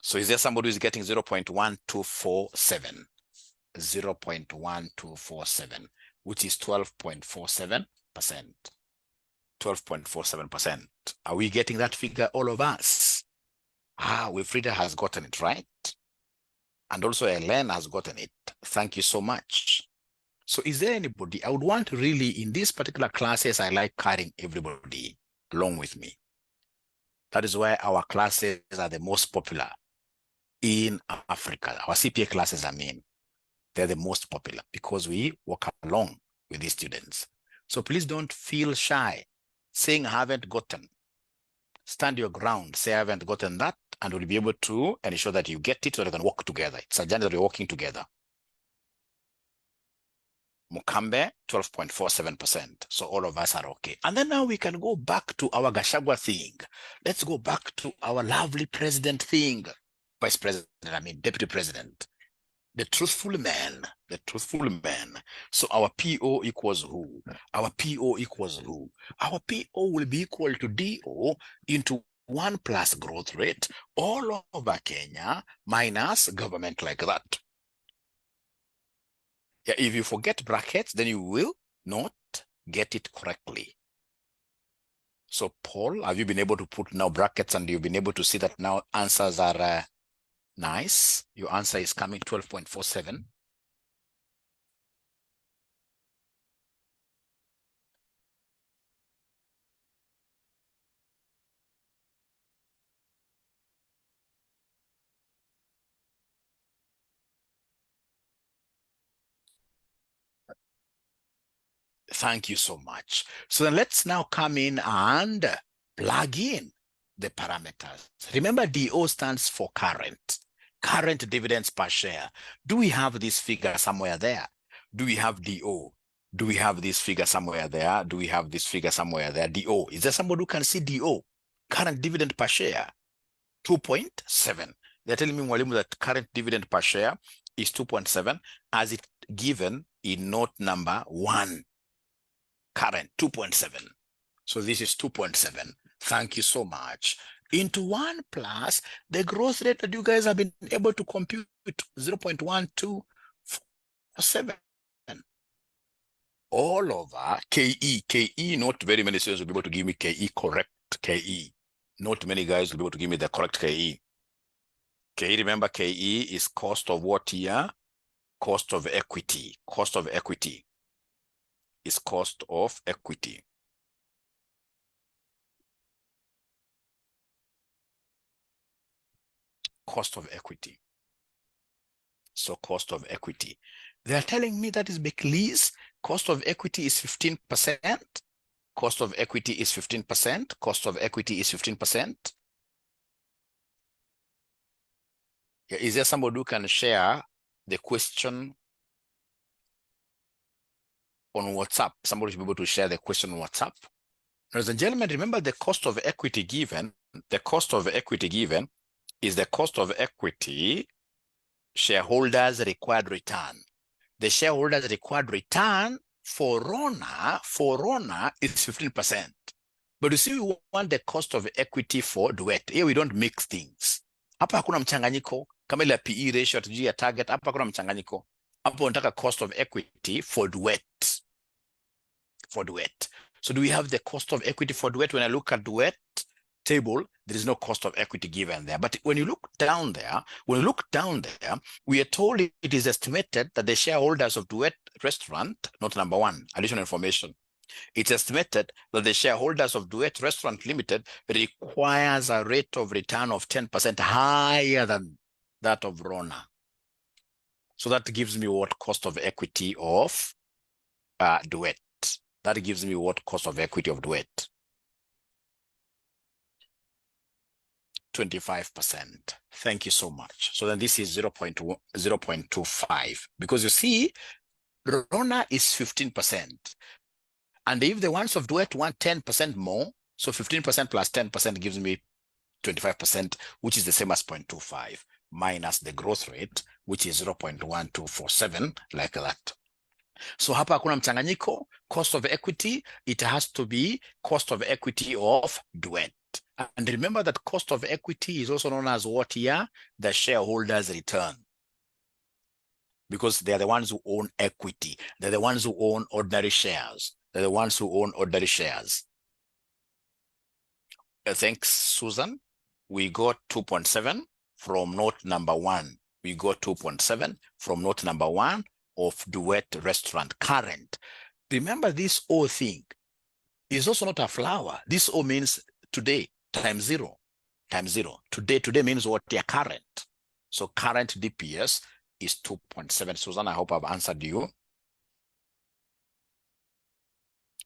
So is there somebody who is getting 0.1247? 0.1247, which is 12.47%. 12.47%. Are we getting that figure, all of us? Wilfrida has gotten it, right? And also Ellen has gotten it. Thank you so much. So is there anybody, I would want to really, in these particular classes, I like carrying everybody along with me. That is why our classes are the most popular in Africa. Our CPA classes, I mean, they're the most popular because we walk along with these students. So please don't feel shy saying I haven't gotten. Stand your ground, say I haven't gotten that, and we'll be able to ensure that you get it so that we can work together. It's a journey that we're working together. Mukambe, 12.47%. So all of us are okay. And then now we can go back to our Gachagua thing. Let's go back to our lovely president thing. Vice President, I mean Deputy President. The truthful man. So our PO equals who? Our PO equals who? Our PO will be equal to DO into 1 plus growth rate all over Kenya minus government like that. Yeah, if you forget brackets, then you will not get it correctly. So Paul, have you been able to put now brackets and you've been able to see that now answers are nice? Your answer is coming 12.47. Thank you so much. So then let's now come in and plug in the parameters. Remember, DO stands for current dividends per share. Do we have this figure somewhere there? Do we have DO? Do we have this figure somewhere there? Do we have this figure somewhere there? DO. Is there somebody who can see DO? Current dividend per share, 2.7. They're telling me, Mwalimu, that current dividend per share is 2.7 as it given in note number 1. Current 2.7. So this is 2.7. Thank you so much. into 1 plus the growth rate that you guys have been able to compute, 0.1247. All over KE. KE, not very many students will be able to give me KE, correct KE. Not many guys will be able to give me the correct KE. KE, remember KE is cost of what here? Cost of equity. Cost of equity is cost of equity. Cost of equity. So cost of equity. They are telling me that is Beckley's cost of equity is 15%. Cost of equity is 15%. Cost of equity is 15%. Is there somebody who can share the question on WhatsApp? Somebody should be able to share the question on WhatsApp. Ladies and gentlemen, remember the cost of equity given. The cost of equity given is the cost of equity shareholders required return. The shareholders required return for RONA is 15%. But you see, we want the cost of equity for DUET. Here we don't mix things. Hapa hakuna mchanganyiko. Kama ile PE ratio atujia target, hapa hakuna mchanganyiko. Hapa unataka cost of equity for DUET. For DUET. So do we have the cost of equity for DUET? When I look at DUET table, there is no cost of equity given there. But when you look down there, we are told it is estimated that the shareholders of DUET Restaurant, not number one, additional information. It's estimated that the shareholders of DUET Restaurant Limited requires a rate of return of 10% higher than that of RONA. So that gives me what cost of equity of DUET. That gives me what cost of equity of DUET. 25%. Thank you so much. So then this is 0.25, because you see, RONA is 15%. And if the ones of DUET want 10% more, so 15% plus 10% gives me 25%, which is the same as 0.25, minus the growth rate, which is 0.1247, like that. So hapa hakuna mchanganyiko. Cost of equity, it has to be cost of equity of DUET. And remember that cost of equity is also known as what here? The shareholders' return. Because they are the ones who own equity. They're the ones who own ordinary shares. They're the ones who own ordinary shares. Thanks, Susan. We got 2.7 from note number 1. We got 2.7 from note number 1 of DUET Restaurant current. Remember, this O thing is also not a flower. This O means today times 0. Today means what? They are current. So current DPS is 2.7. Susan, I hope I've answered you.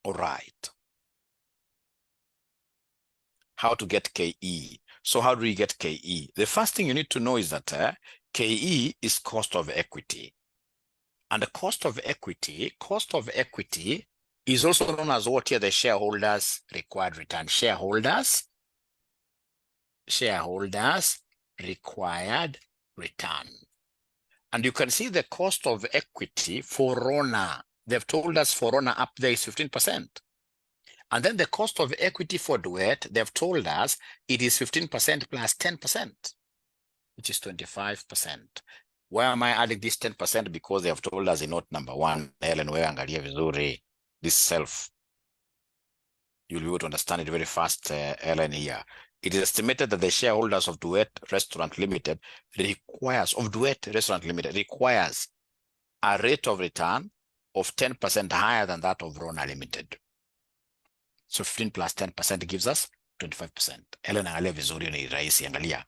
All right. How to get KE? So how do we get KE? The first thing you need to know is that KE is cost of equity. And the cost of equity is also known as what here? The shareholders required return. Shareholders required return. And you can see the cost of equity for RONA. They've told us for RONA up there is 15%. And then the cost of equity for DUET, they've told us it is 15% plus 10%, which is 25%. Why am I adding this 10%? Because they have told us in note number 1, Ellen, where angalia vizuri, this self. You'll be able to understand it very fast, Ellen, here. It is estimated that the shareholders of DUET Restaurant Limited requires a rate of return of 10% higher than that of RONA Limited. So 15 plus 10% gives us 25%. Ellen, angalia vizuri ni rahisi, angalia.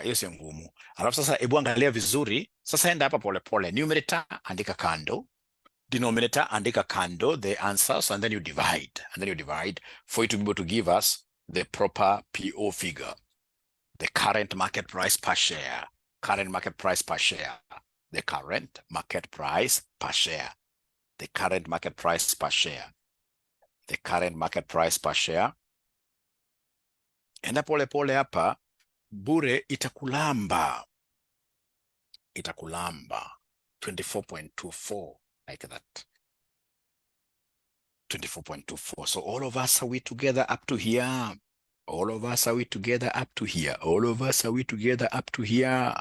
Hiyo sio ngumu. Alafu sasa hebu angalia vizuri. Sasa enda hapa polepole. Numerator andika kando. Denominator andika kando the answers, and then you divide. For it to be able to give us the proper PO figure. The current market price per share. The current market price per share. The current market price per share. enda pole pole hapa, bure itakulamba 24.24 like that. 24.24. So all of us, are we together up to here? All of us, are we together up to here? All of us, are we together up to here?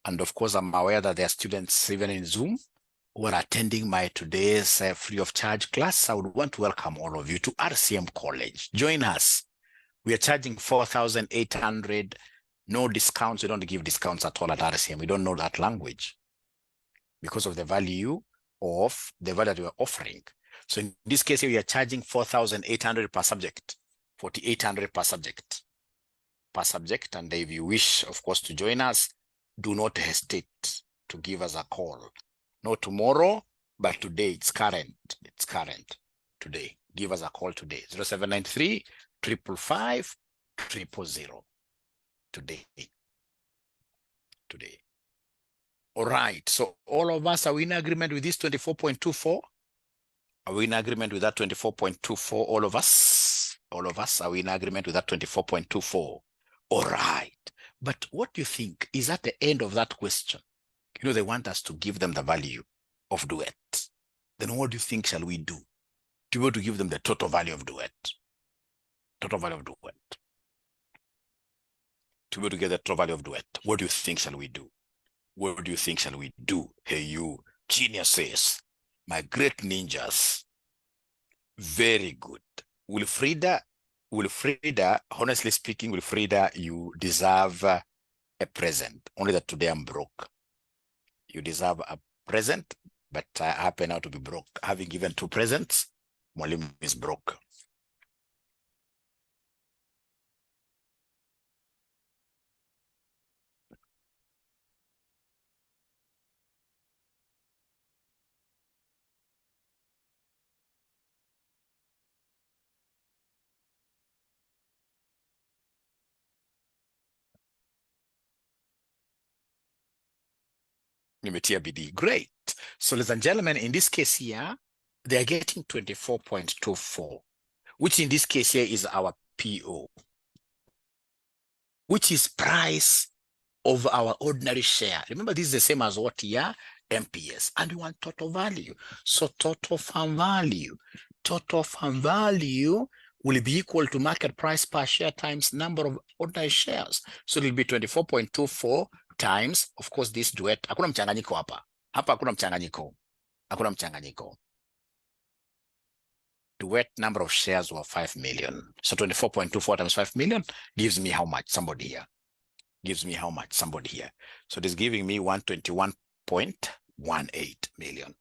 And of course, I'm aware that there are students even in Zoom who are attending my today's free of charge class. I would want to welcome all of you to RCM College. Join us. We are charging 4,800. No discounts. We don't give discounts at all at RCM. We don't know that language because of the value that we are offering. So in this case, we are charging 4,800 per subject, 4,800 per subject. And if you wish, of course, to join us, do not hesitate to give us a call. Not tomorrow, but today. It's current. Today. Give us a call today. 0793 555 000. Today. All right. So all of us, are we in agreement with this 24.24? Are we in agreement with that 24.24? All of us, are we in agreement with that 24.24? All right. But what do you think is at the end of that question? You know, they want us to give them the value of duet. Then what do you think shall we do to be able to give them the total value of duet? Total value of duet. To be able to get the total value of duet, what do you think shall we do? What do you think shall we do? Hey, you geniuses, my great ninjas. Very good. Wilfrida, honestly speaking, Wilfrida, you deserve a present. Only that today I'm broke. You deserve a present, but I happen now to be broke. Having given 2 presents, Mwalimu is broke. Nimetia bidii. Great. So ladies and gentlemen, in this case here, they are getting 24.24, which in this case here is our PO, which is price of our ordinary share. Remember, this is the same as what here? MPS. And we want total value. So total farm value will be equal to market price per share times number of ordinary shares. So it will be 24.24 times, of course, this duet. Hakuna mchanganyiko hapa. Hakuna mchanganyiko. Duet number of shares were 5 million. So 24.24 times 5 million gives me how much? Somebody here. So it is giving me 121.18 million.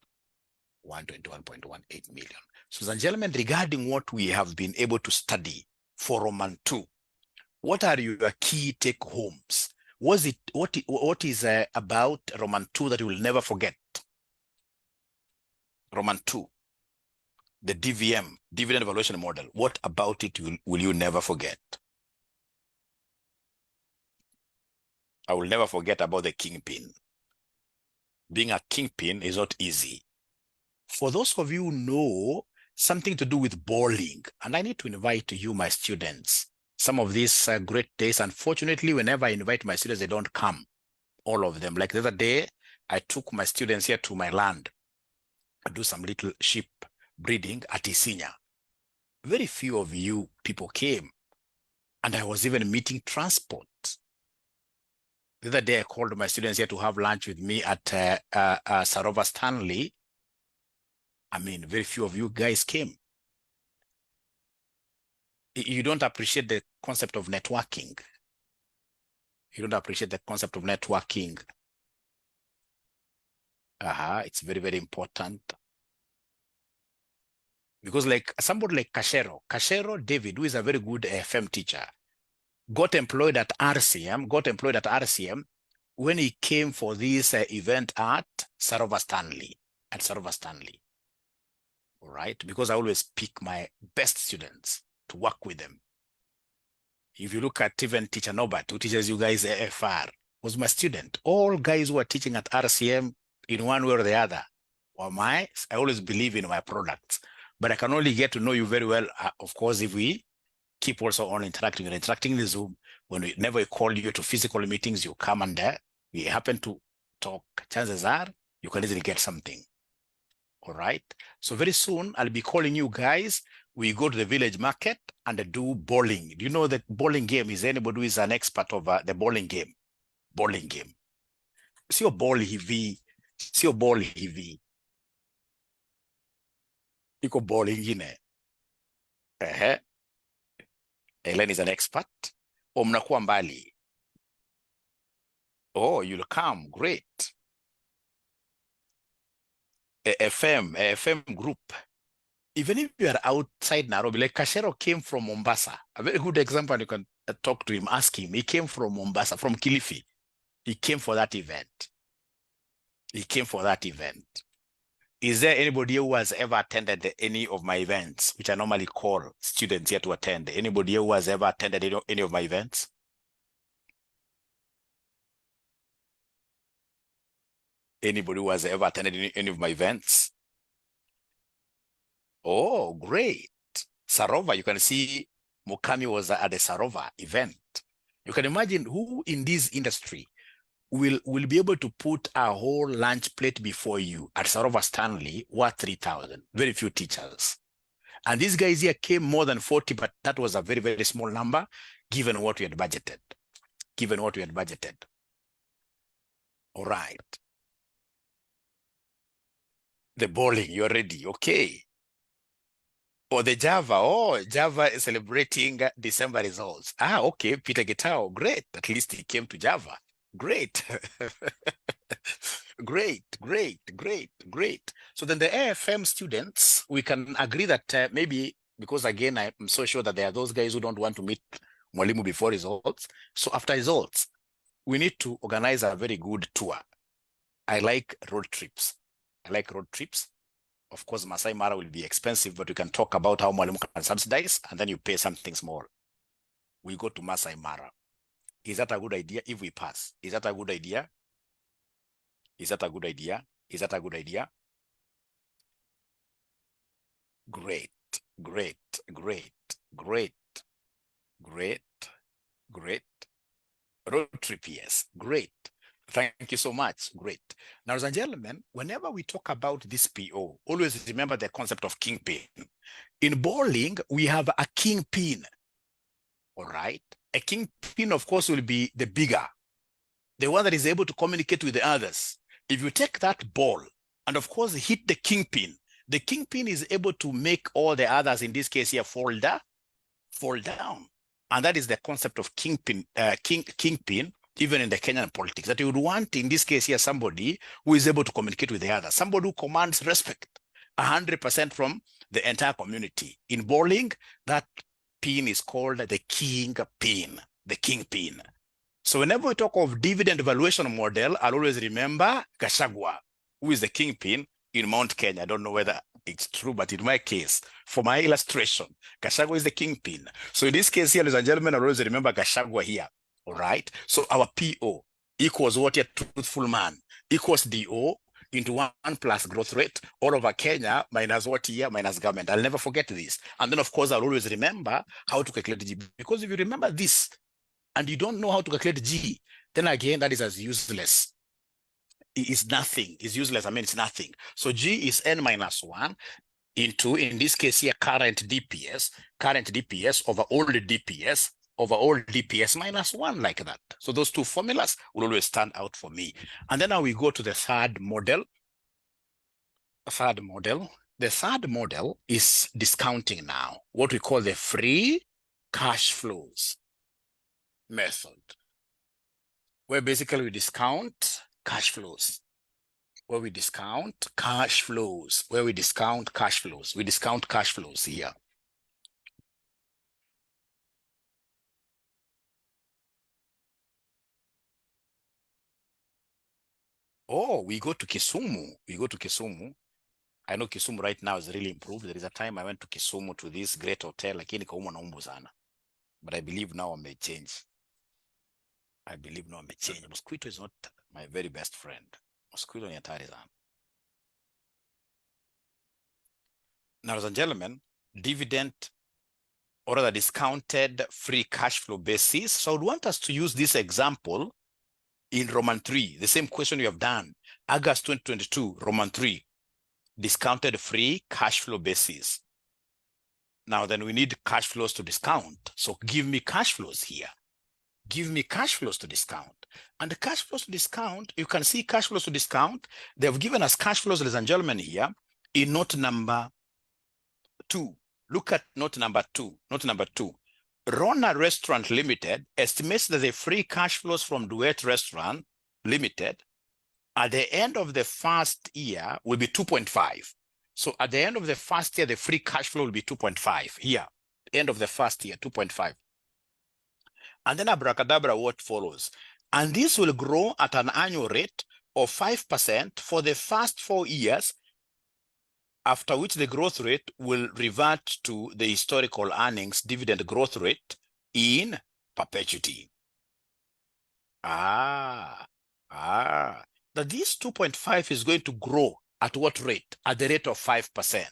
121.18 million. So, ladies and gentlemen, regarding what we have been able to study for Roman 2, what are your key take homes? What is about Roman 2 that you will never forget? Roman 2, the DVM, dividend valuation model. What about it will you never forget? I will never forget about the kingpin. Being a kingpin is not easy. For those of you who know something to do with bowling, and I need to invite you, my students, some of these great days. Unfortunately, whenever I invite my students, they don't come, all of them. Like the other day, I took my students here to my land. I do some little sheep breeding at Isinya. Very few of you people came, and I was even meeting transport. The other day, I called my students here to have lunch with me at Sarova Stanley. I mean, very few of you guys came. You don't appreciate the concept of networking. It's very, very important. Because like somebody like Kashero David, who is a very good FM teacher, got employed at RCM when he came for this event at Sarova Stanley. All right, because I always pick my best students to work with them. If you look at even teacher Norbert, who teaches you guys AFR, was my student. All guys who are teaching at RCM in one way or the other were I always believe in my products, but I can only get to know you very well, of course, if we keep also on interacting. You're interacting in the Zoom. Whenever we call you to physical meetings, you come and we happen to talk. Chances are you can easily get something. All right. So very soon I'll be calling you guys. We go to the village market and do bowling. Do you know that bowling game? Is anybody who is an expert of the bowling game? Bowling game. Sio ball hivi. Sio ball hivi. Iko ball ingine. Helen is an expert. O mnakuwa mbali. Oh, you'll come. Great. FM group. Even if you are outside Nairobi, like Kashero came from Mombasa. A very good example, and you can talk to him, ask him. He came from Mombasa, from Kilifi. He came for that event. He came for that event. Is there anybody who has ever attended any of my events, which I normally call students here to attend? Anybody who has ever attended any of my events? Anybody who has ever attended any of my events? Oh, great. Sarova, you can see Mukami was at the Sarova event. You can imagine who in this industry will be able to put a whole lunch plate before you at Sarova Stanley worth 3,000. Very few teachers. And these guys here came more than 40, but that was a very, very small number given what we had budgeted. Given what we had budgeted. All right. The bowling, you're ready. Okay. Or the Java. Oh, Java is celebrating December results. Ah, okay. Peter Getao. Great. At least he came to Java. Great. Great, great, great, great. So then the AFM students, we can agree that maybe, because again, I'm so sure that there are those guys who don't want to meet Mwalimu before results. So after results, we need to organize a very good tour. I like road trips. I like road trips. Of course, Masai Mara will be expensive, but we can talk about how Mwalimu can subsidize, and then you pay something small. We go to Masai Mara. Is that a good idea if we pass? Is that a good idea? Is that a good idea? Is that a good idea? Great, great, great, great, great, great. Road trip, yes, great. Thank you so much. Great. Now, ladies and gentlemen, whenever we talk about this PO, always remember the concept of kingpin. In bowling, we have a kingpin. All right. A kingpin, of course, will be the bigger, the one that is able to communicate with the others. If you take that ball and, of course, hit the kingpin is able to make all the others, in this case here, fall down. And that is the concept of kingpin, even in the Kenyan politics, that you would want, in this case here, somebody who is able to communicate with the others, somebody who commands respect 100% from the entire community. In bowling, that pin is called the kingpin, the kingpin. So whenever we talk of dividend valuation model, I'll always remember Gachagua, who is the kingpin in Mount Kenya. I don't know whether it's true, but in my case, for my illustration, Gachagua is the kingpin. So in this case here, ladies and gentlemen, I'll always remember Gachagua here. All right. So our PO equals what? A truthful man equals DO into 1 plus growth rate all over Kenya minus what here? Minus government. I'll never forget this. And then, of course, I'll always remember how to calculate G. Because if you remember this and you don't know how to calculate G, then again, that is as useless. It's nothing. It's useless. I mean, it's nothing. So G is N minus 1 into, in this case here, current DPS over old DPS over old DPS minus 1, like that. So those two formulas will always stand out for me. And then now we go to the third model. The third model is discounting now, what we call the free cash flows method, where basically we discount cash flows. We discount cash flows here. Oh, we go to Kisumu. I know Kisumu right now is really improved. There is a time I went to Kisumu to this great hotel, lakini kaumwa na umbu sana. But I believe now I may change. Mosquito is not my very best friend. Mosquito ni hatari sana. Now, ladies and gentlemen, dividend or rather discounted free cash flow basis. So I would want us to use this example in Roman 3, the same question we have done, August 2022, Roman 3, discounted free cash flow basis. Now then we need cash flows to discount. So give me cash flows here. Give me cash flows to discount. And the cash flows to discount, you can see cash flows to discount. They've given us cash flows, ladies and gentlemen, here in note number 2. Look at note number 2. Note number 2. Rona Restaurant Limited estimates that the free cash flows from Duet Restaurant Limited at the end of the first year will be 2.5. So at the end of the first year, the free cash flow will be 2.5 here. End of the first year, 2.5. And then abracadabra, what follows? And this will grow at an annual rate of 5% for the first 4 years, after which the growth rate will revert to the historical earnings dividend growth rate in perpetuity. That this 2.5 is going to grow at what rate? At the rate of 5%.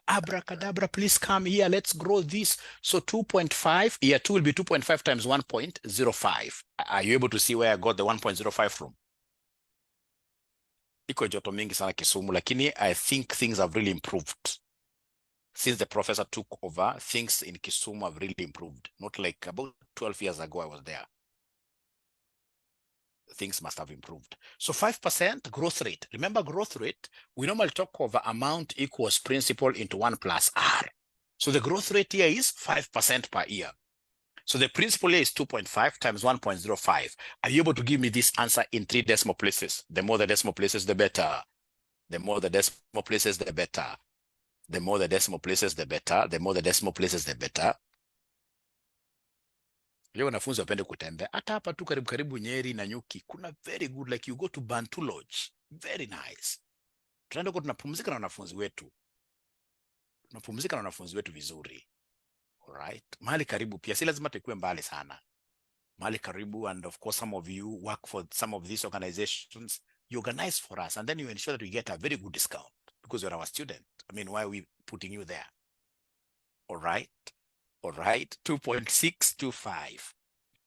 Abracadabra, please come here. Let's grow this. So 2.5, year 2 will be 2.5 times 1.05. Are you able to see where I got the 1.05 from? Iko joto mingi sana Kisumu, lakini I think things have really improved. Since the professor took over, things in Kisumu have really improved. Not like about 12 years ago I was there. Things must have improved. So 5% growth rate. Remember growth rate, we normally talk of amount equals principal into 1 plus R. So the growth rate here is 5% per year. So the principal here is 2.5 times 1.05. Are you able to give me this answer in 3 decimal places? The more the decimal places, the better. The more the decimal places, the better. The more the decimal places, the better. The more the decimal places, the better. Leo wanafunzi wapende kutembea. Hata hapa tu karibu Nyeri na Nyuki, kuna very good, like you go to Bantu Lodge. Very nice. Tunaenda kwa tunapumzika na wanafunzi wetu. Tunapumzika na wanafunzi wetu vizuri. Alright. Mahali karibu pia, si lazima tukue mbali sana. Mahali karibu, and of course some of you work for some of these organizations. You organize for us and then you ensure that we get a very good discount because you're our student. I mean, why are we putting you there? Alright. Alright. 2.625.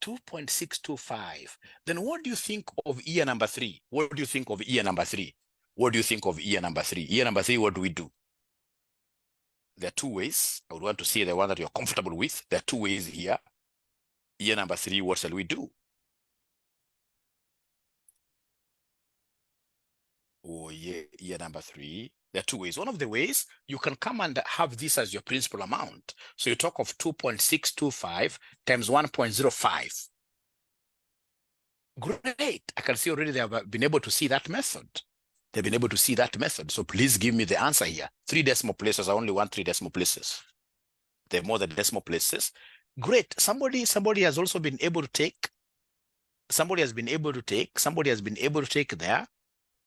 2.625. Then what do you think of year number 3? What do you think of year number 3? What do you think of year number 3? Year number 3, what do we do? There are 2 ways. I would want to see the one that you're comfortable with. There are 2 ways here. Year number 3, what shall we do? Oh, yeah, year number 3. There are 2 ways. One of the ways, you can come and have this as your principal amount. So you talk of 2.625 times 1.05. Great. I can see already they have been able to see that method. They've been able to see that method. So please give me the answer here. 3 decimal places. I only want 3 decimal places. They have more than decimal places. Great. Somebody has also been able to take, somebody has been able to take there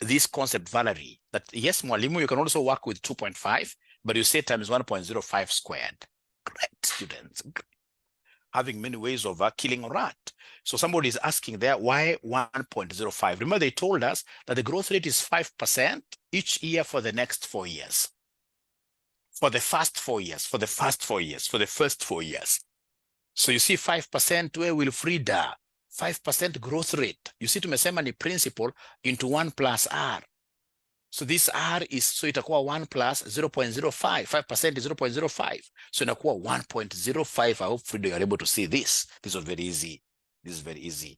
this concept, Valerie, that yes, Mwalimu, you can also work with 2.5, but you say times 1.05 squared. Great, students. Having many ways of killing a rat. So somebody is asking there, why 1.05? Remember, they told us that the growth rate is 5% each year for the next 4 years. For the first 4 years, for the first 4 years, for the first 4 years. So you see 5% where Wilfrida, 5% growth rate. You see tumesema ni principal into 1 plus R. So this R is, so itakuwa 1 plus 0.05. 5% is 0.05. So inakuwa 1.05. I hope Frido you're able to see this. This was very easy. This is very easy.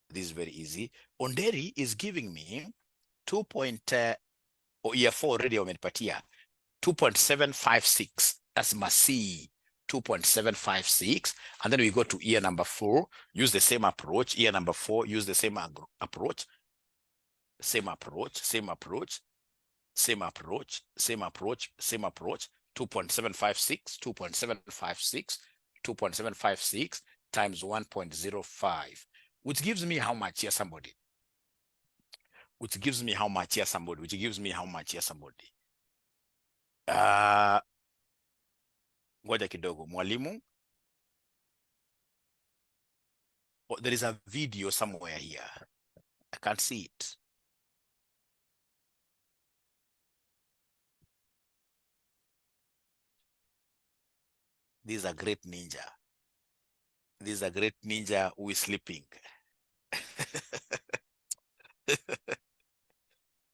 This is very easy. Onderi is giving me 2. Year 4 already wamenipatia 2.756. That's Masi. 2.756, and then we go to year number 4, use the same approach. Year number 4, use the same approach. Same approach, same approach, same approach, same approach, same approach. 2.756, 2.756, 2.756 times 1.05, which gives me how much here, somebody? Which gives me how much here, somebody? Which gives me how much here, somebody? Ngoja kidogo, Mwalimu. Oh, there is a video somewhere here. I can't see it. This is a great ninja. This is a great ninja who is sleeping.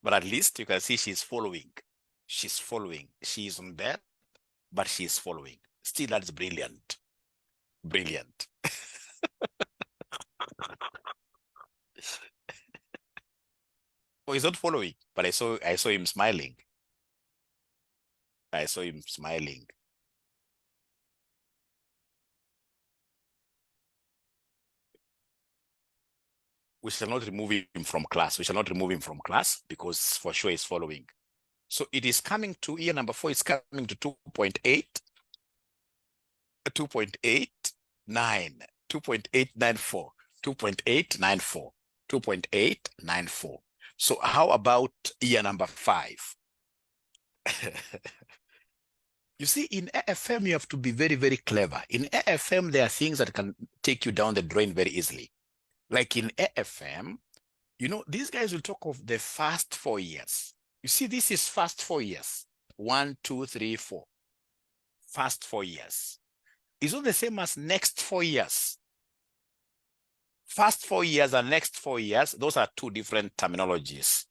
But at least you can see she's following. She's following. She's on bed, but she's following. Still, that's brilliant. Brilliant. Oh, he's not following, but I saw him smiling. I saw him smiling. We shall not remove him from class. We shall not remove him from class because for sure he's following. So it is coming to year number 4, it's coming to 2.8, 2.89, 2.894, 2.894, 2.894. So how about year number 5? You see, in AFM, you have to be very, very clever. In AFM, there are things that can take you down the drain very easily. Like in AFM, you know, these guys will talk of the first 4 years. You see, this is first 4 years. 1, 2, 3, 4. First 4 years. It's not the same as next 4 years. First 4 years and next 4 years, those are two different terminologies.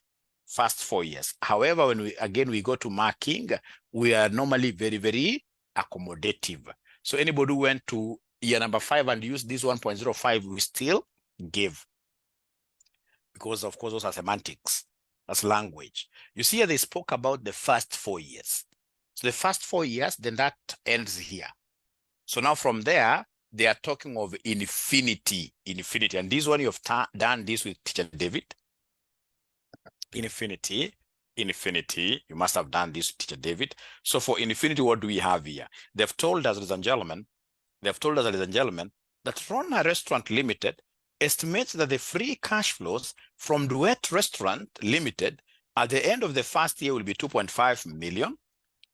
First 4 years. However, when we go to marking, we are normally very, very accommodative. So anybody who went to year number 5 and used this 1.05, we still give. Because of course, those are semantics. That's language. You see, they spoke about the first 4 years. So the first 4 years, then that ends here. So now from there, they are talking of infinity. And this one, you have done this with Teacher David. Infinity. You must have done this with Teacher David. So for infinity, what do we have here? They've told us, ladies and gentlemen, that Rona Restaurant Limited estimates that the free cash flows from Duet Restaurant Limited at the end of the first year will be 2.5 million.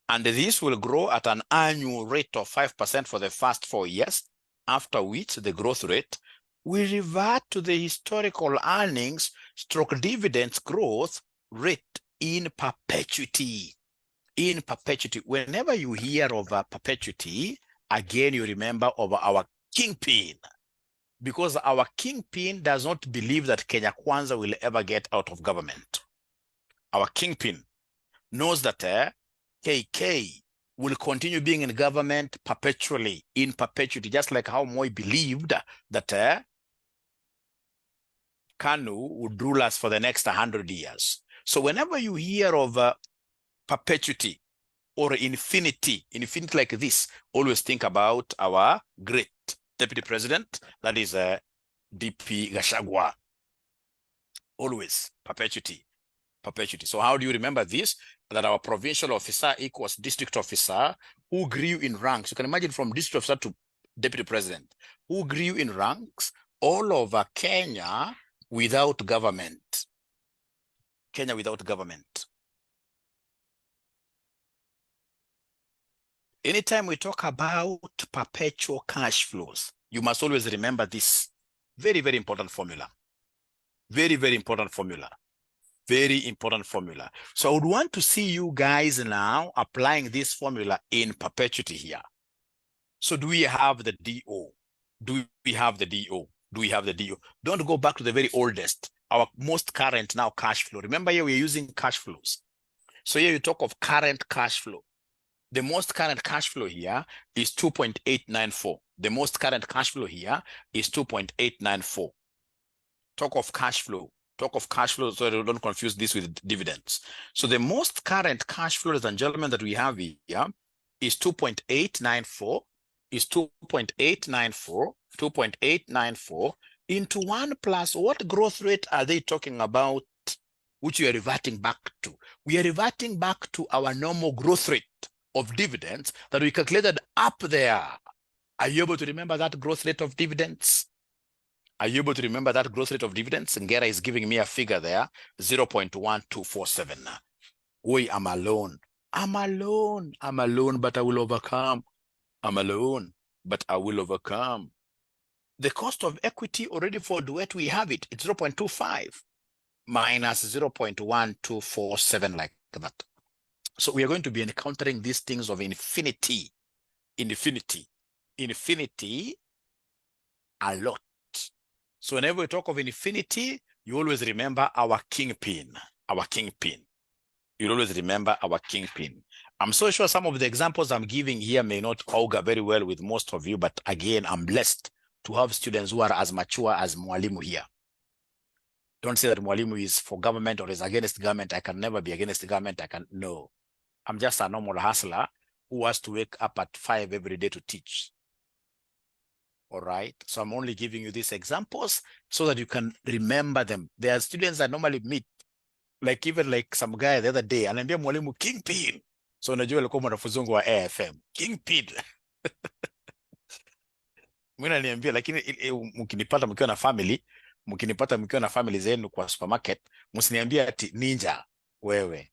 And this will grow at an annual rate of 5% for the first 4 years, after which the growth rate will revert to the historical earnings stroke dividends growth rate in perpetuity. In perpetuity. Whenever you hear of perpetuity, again, you remember of our kingpin. Because our kingpin does not believe that Kenya Kwanza will ever get out of government. Our kingpin knows that KK will continue being in government perpetually, in perpetuity, just like how Moi believed that KANU would rule us for the next 100 years. So whenever you hear of perpetuity or infinity like this, always think about our great Deputy President, that is DP Gachagua. Always perpetuity. So how do you remember this? That our provincial officer equals district officer who grew in ranks. You can imagine from district officer to Deputy President, who grew in ranks all over Kenya without government. Kenya without government. Anytime we talk about perpetual cash flows, you must always remember this very, very important formula. Very, very important formula. Very important formula. So I would want to see you guys now applying this formula in perpetuity here. So do we have the DO? Do we have the DO? Do we have the DO? Don't go back to the very oldest. Our most current now cash flow. Remember here we're using cash flows. So here you talk of current cash flow. The most current cash flow here is 2.894. The most current cash flow here is 2.894. Talk of cash flow. So don't confuse this with dividends. So the most current cash flow, ladies and gentlemen, that we have here is 2.894, 2.894 into 1 plus what growth rate are they talking about, which we are reverting back to? We are reverting back to our normal growth rate of dividends that we calculated up there. Are you able to remember that growth rate of dividends? Are you able to remember that growth rate of dividends? Ngera is giving me a figure there, 0.1247. I'm alone, but I will overcome. I'm alone, but I will overcome. The cost of equity already for Duet, we have it. It's 0.25 minus 0.1247, like that. So we are going to be encountering these things of infinity. infinity a lot. So whenever we talk of infinity, you always remember our kingpin, our kingpin. You always remember our kingpin. I'm so sure some of the examples I'm giving here may not augur very well with most of you, but again, I'm blessed to have students who are as mature as Mwalimu here. Don't say that Mwalimu is for government or is against government. I can never be against the government. No. I'm just a normal hustler who has to wake up at 5 every day to teach. All right. So I'm only giving you these examples so that you can remember them. There are students that normally meet, like even like some guy the other day, anaambia mwalimu kingpin. So unajua alikuwa mwanafunzi wangu wa AFM. Kingpin. Mimi naniambia, lakini mkinipata mkiwa na family zenu kwa supermarket, msiniambie ati ninja wewe.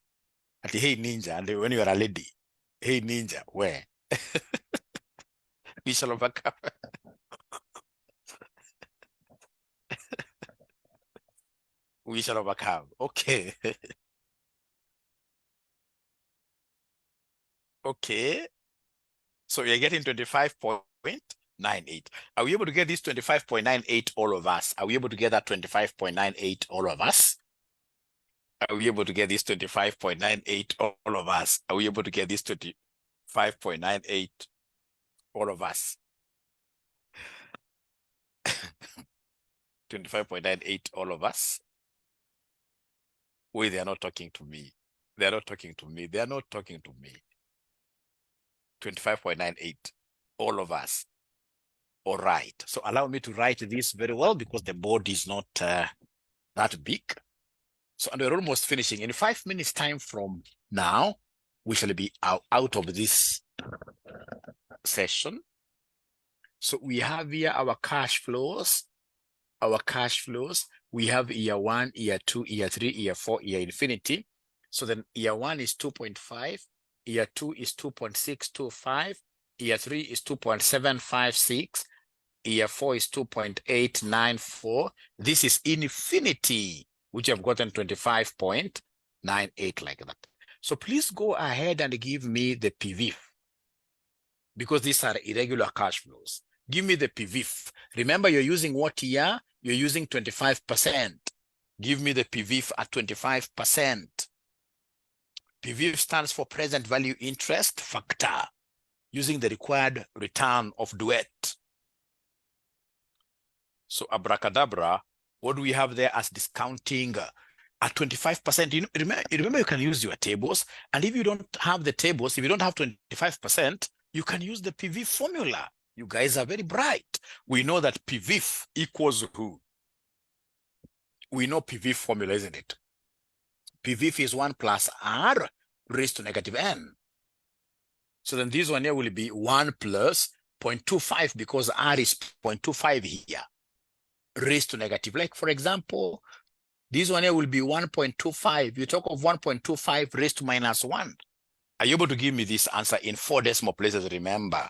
Ati hey ninja, and when you are a lady, hey ninja we. We shall overcome. We shall overcome. Okay. Okay. So you're getting 25.98. Are we able to get this 25.98, all of us? Are we able to get that 25.98, all of us? Are we able to get this 25.98, all of us? Are we able to get this 25.98, all of us? 25.98, all of us? Wait, they are not talking to me. They are not talking to me. They are not talking to me. 25.98, all of us. All right. So allow me to write this very well because the board is not that big. So, and we're almost finishing. In 5 minutes time from now, we shall be out of this session. So we have here our cash flows. Our cash flows. We have year 1, year 2, year 3, year 4, year infinity. So then year 1 is 2.5. Year 2 is 2.625. Year 3 is 2.756. Year 4 is 2.894. This is infinity, which have gotten 25.98 like that. So please go ahead and give me the PVIF, because these are irregular cash flows. Give me the PVIF. Remember, you're using what year? You're using 25%. Give me the PVIF at 25%. PVIF stands for present value interest factor, using the required return of duet. So abracadabra, what do we have there as discounting at 25%? You remember you can use your tables, and if you don't have the tables, if you don't have 25%, you can use the PVIF formula. You guys are very bright. We know that PVIF equals who? We know PVIF formula, isn't it? PVIF is 1 plus R raised to negative N. So then this one here will be 1 plus 0.25 because R is 0.25 here, raised to negative. Like, for example, this one here will be 1.25. You talk of 1.25 raised to minus 1. Are you able to give me this answer in 4 decimal places? Remember,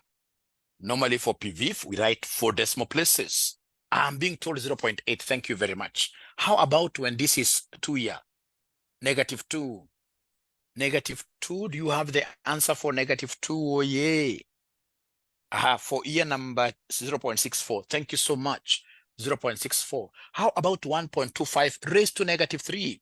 normally for PVIF, we write 4 decimal places. I'm being told 0.8. Thank you very much. How about when this is 2 here? Negative 2. Negative 2. Do you have the answer for negative 2? Oh, yeah. For year number 0.64. Thank you so much. 0.64. How about 1.25 raised to negative 3?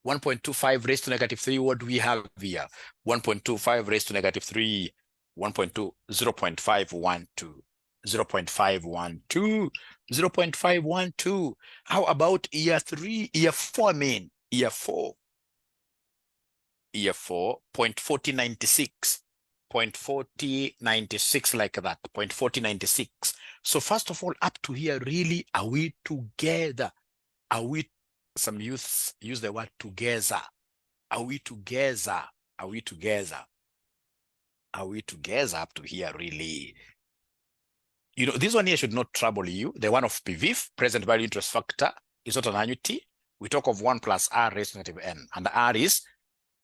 1.25 raised to negative 3. What do we have here? 1.25 raised to negative 3. 1.2, 0.512. 0.512. 0.512. How about year 3? Year 4, I mean. Year 4. Year 4, 0.4096. 0.4096, like that. 0.4096. So first of all, up to here, really, are we together? Are we, some youths use the word together. Are we together? Are we together? Are we together up to here, really? You know, this one here should not trouble you. The one of PVIF, present value interest factor, is not an annuity. We talk of 1 plus R raised to negative N. And R is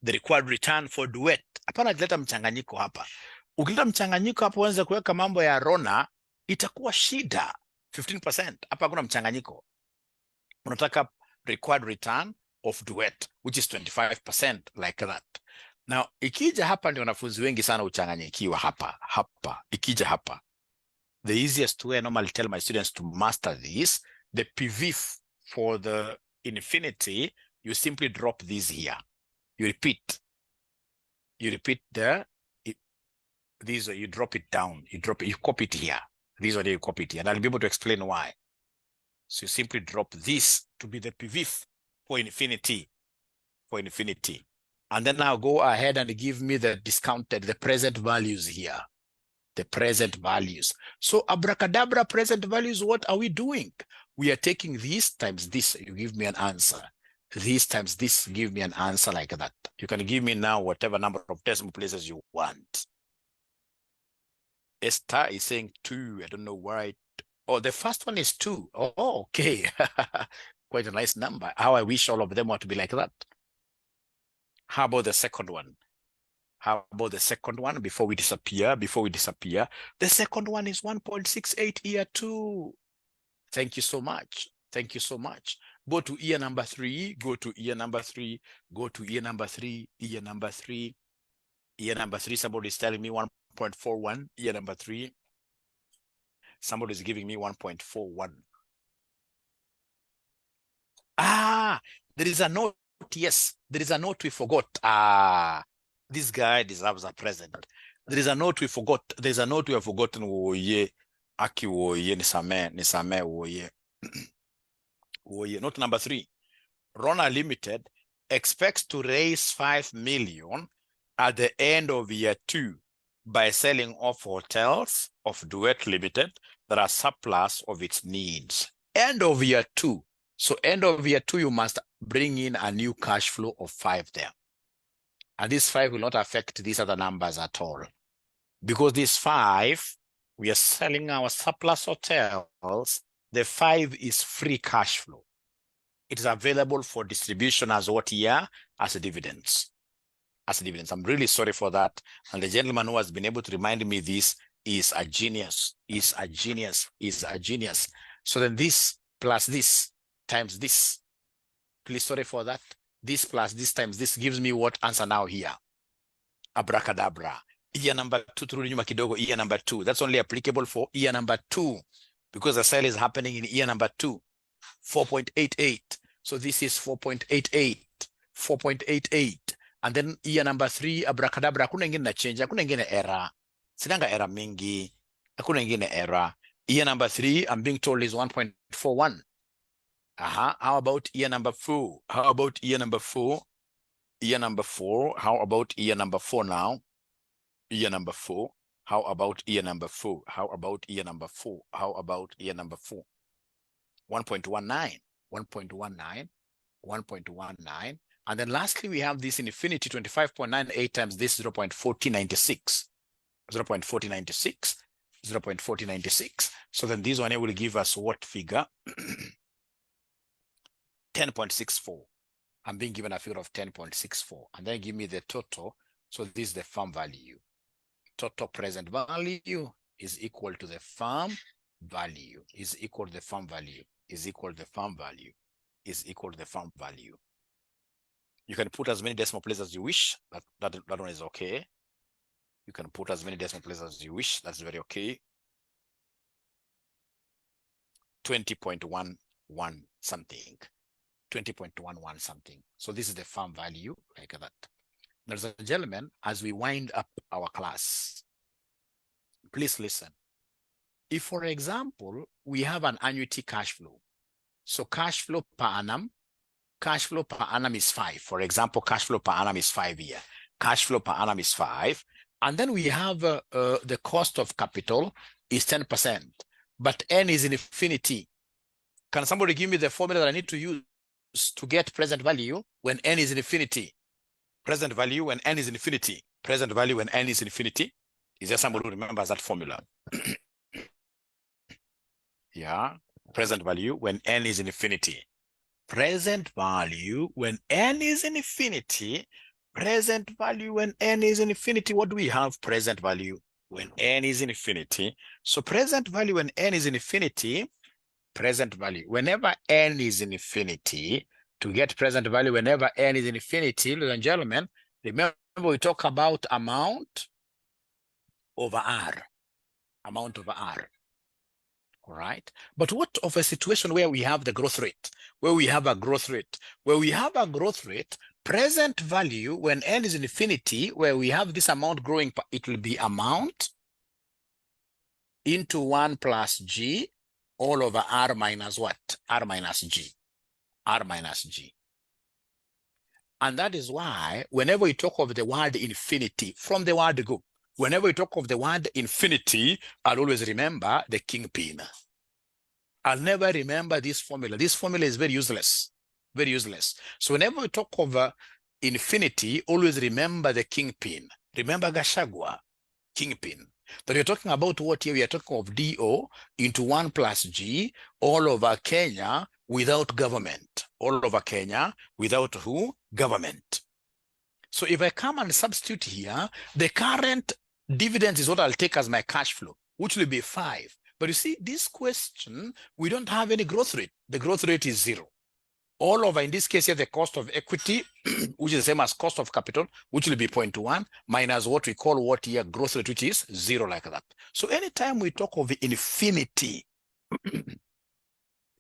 the required return for duet. Hapana kileta mchanganyiko hapa. Ukileta mchanganyiko hapa uanze kuweka mambo ya Rona, itakuwa shida. 15%. Hapa kuna mchanganyiko. Unataka required return of duet, which is 25%, like that. Now, ikija hapa ndio wanafunzi wengi sana uchanganyikiwa hapa. Ikija hapa. the easiest way I normally tell my students to master this, the PV for the infinity, you simply drop this here. You repeat these, you drop it down, you copy it here. These are you copy it here, and I'll be able to explain why. So you simply drop this to be the PV for infinity, And then now go ahead and give me the discounted, the present values here. The present values. So abracadabra present values, what are we doing? We are taking this times this, you give me an answer. This times this, give me an answer like that. You can give me now whatever number of decimal places you want. Esther is saying 2. I don't know why. Oh, the first one is 2. Oh, okay. Quite a nice number. How I wish all of them were to be like that. How about the second one? How about the second one before we disappear? The second one is 1.68 year 2. Thank you so much. Thank you so much. Go to year number 3. Go to year number 3. Go to year number 3. Year number 3. Year number 3. Somebody is telling me 1.41. Year number 3. Somebody is giving me 1.41. Ah, there is a note. Yes, there is a note we forgot. This guy deserves a present. There is a note we forgot. There's a note we have forgotten. Woye, aki woye, nisame woye. Woye. Note number 3. Rona Limited expects to raise 5 million at the end of year 2 by selling off hotels of Duet Limited that are surplus of its needs. End of year 2. So end of year 2, you must bring in a new cash flow of 5 there. And this 5 will not affect these other numbers at all. Because this 5, we are selling our surplus hotels. The 5 is free cash flow. It is available for distribution as what year? As dividends. As dividends. I'm really sorry for that. And the gentleman who has been able to remind me this is a genius. Is a genius. So then this plus this times this. Please, sorry for that. This plus this times this gives me what answer now here? Abracadabra. Year number 2 through nyuma kidogo, year number 2. That's only applicable for year number 2 because the sale is happening in year number 2. 4.88. So this is 4.88. 4.88. And then year number 3, abracadabra. Hakuna ingine na change. Hakuna ingine error. Sinanga error mingi. Hakuna ingine error. Year number 3, I'm being told is 1.41. How about year number 4? How about year number 4? Year number 4. How about year number 4 now? Year number 4. How about year number 4? How about year number 4? How about year number 4? 1.19. 1.19. 1.19. And then lastly, we have this infinity 25.98 times this 0.4096. 0.4096. 0.4096. So then this one will give us what figure? 10.64. I'm being given a figure of 10.64. And then give me the total. So this is the firm value. Total present value is equal to the firm value. Is equal to the firm value. Is equal to the firm value. Is equal to the firm value. You can put as many decimal places as you wish. That one is okay. You can put as many decimal places as you wish. That's very okay. 20.11 something. 20.11 something. So this is the firm value like that. Ladies and gentlemen, as we wind up our class, please listen. If, for example, we have an annuity cash flow, so cash flow per annum is 5. For example, cash flow per annum is 5 here. Cash flow per annum is 5. And then we have the cost of capital is 10%, but N is infinity. Can somebody give me the formula that I need to use to get present value when N is infinity? Present value when N is infinity. Present value when N is infinity. Is there somebody who remembers that formula? Yeah. Present value when N is infinity. Present value when N is infinity. Present value when N is infinity. What do we have? Present value when N is infinity. So present value when N is infinity. Present value whenever N is infinity. To get present value whenever N is infinity, ladies and gentlemen, remember we talk about amount over R. Amount over R. All right. But what of a situation where we have the growth rate, where we have a growth rate, where we have a growth rate, present value when n is infinity, where we have this amount growing, it will be amount into 1 plus g all over r minus what? R minus g. R minus g. And that is why whenever we talk of the word infinity, from the word go, whenever we talk of the word infinity, I'll always remember the kingpin. I'll never remember this formula. This formula is very useless, very useless. So whenever we talk of infinity, always remember the kingpin. Remember Gachagua, kingpin. But we're talking about what here? We are talking of DO into 1 plus G all over Kenya without government. All over Kenya without who? Government. So if I come and substitute here, the current dividends is what I'll take as my cash flow, which will be 5. But you see, this question, we don't have any growth rate. The growth rate is 0. All over, in this case here, the cost of equity, which is the same as cost of capital, which will be 0.1, minus what we call what here, growth rate, which is 0, like that. So anytime we talk of infinity, you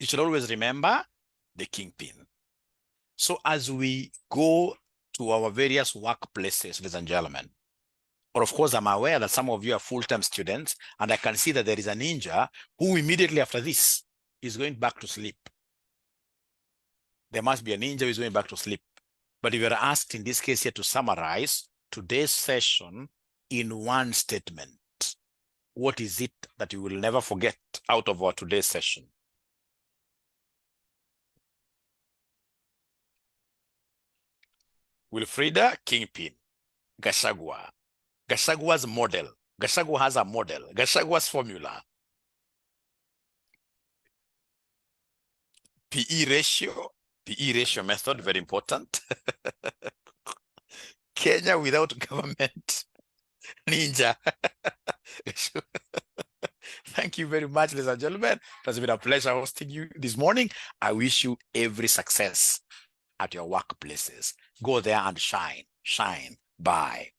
should always remember the kingpin. So as we go to our various workplaces, ladies and gentlemen, or of course, I'm aware that some of you are full-time students, and I can see that there is a ninja who immediately after this is going back to sleep. There must be a ninja who is going back to sleep. But if you're asked in this case here to summarize today's session in one statement, what is it that you will never forget out of our today's session? Wilfrida, kingpin. Gachagua. Gachagua's model. Gachagua has a model. Gachagua's formula. PE ratio. PE ratio method, very important. Kenya without government. Ninja. Thank you very much, ladies and gentlemen. It has been a pleasure hosting you this morning. I wish you every success at your workplaces. Go there and shine. Shine. Bye.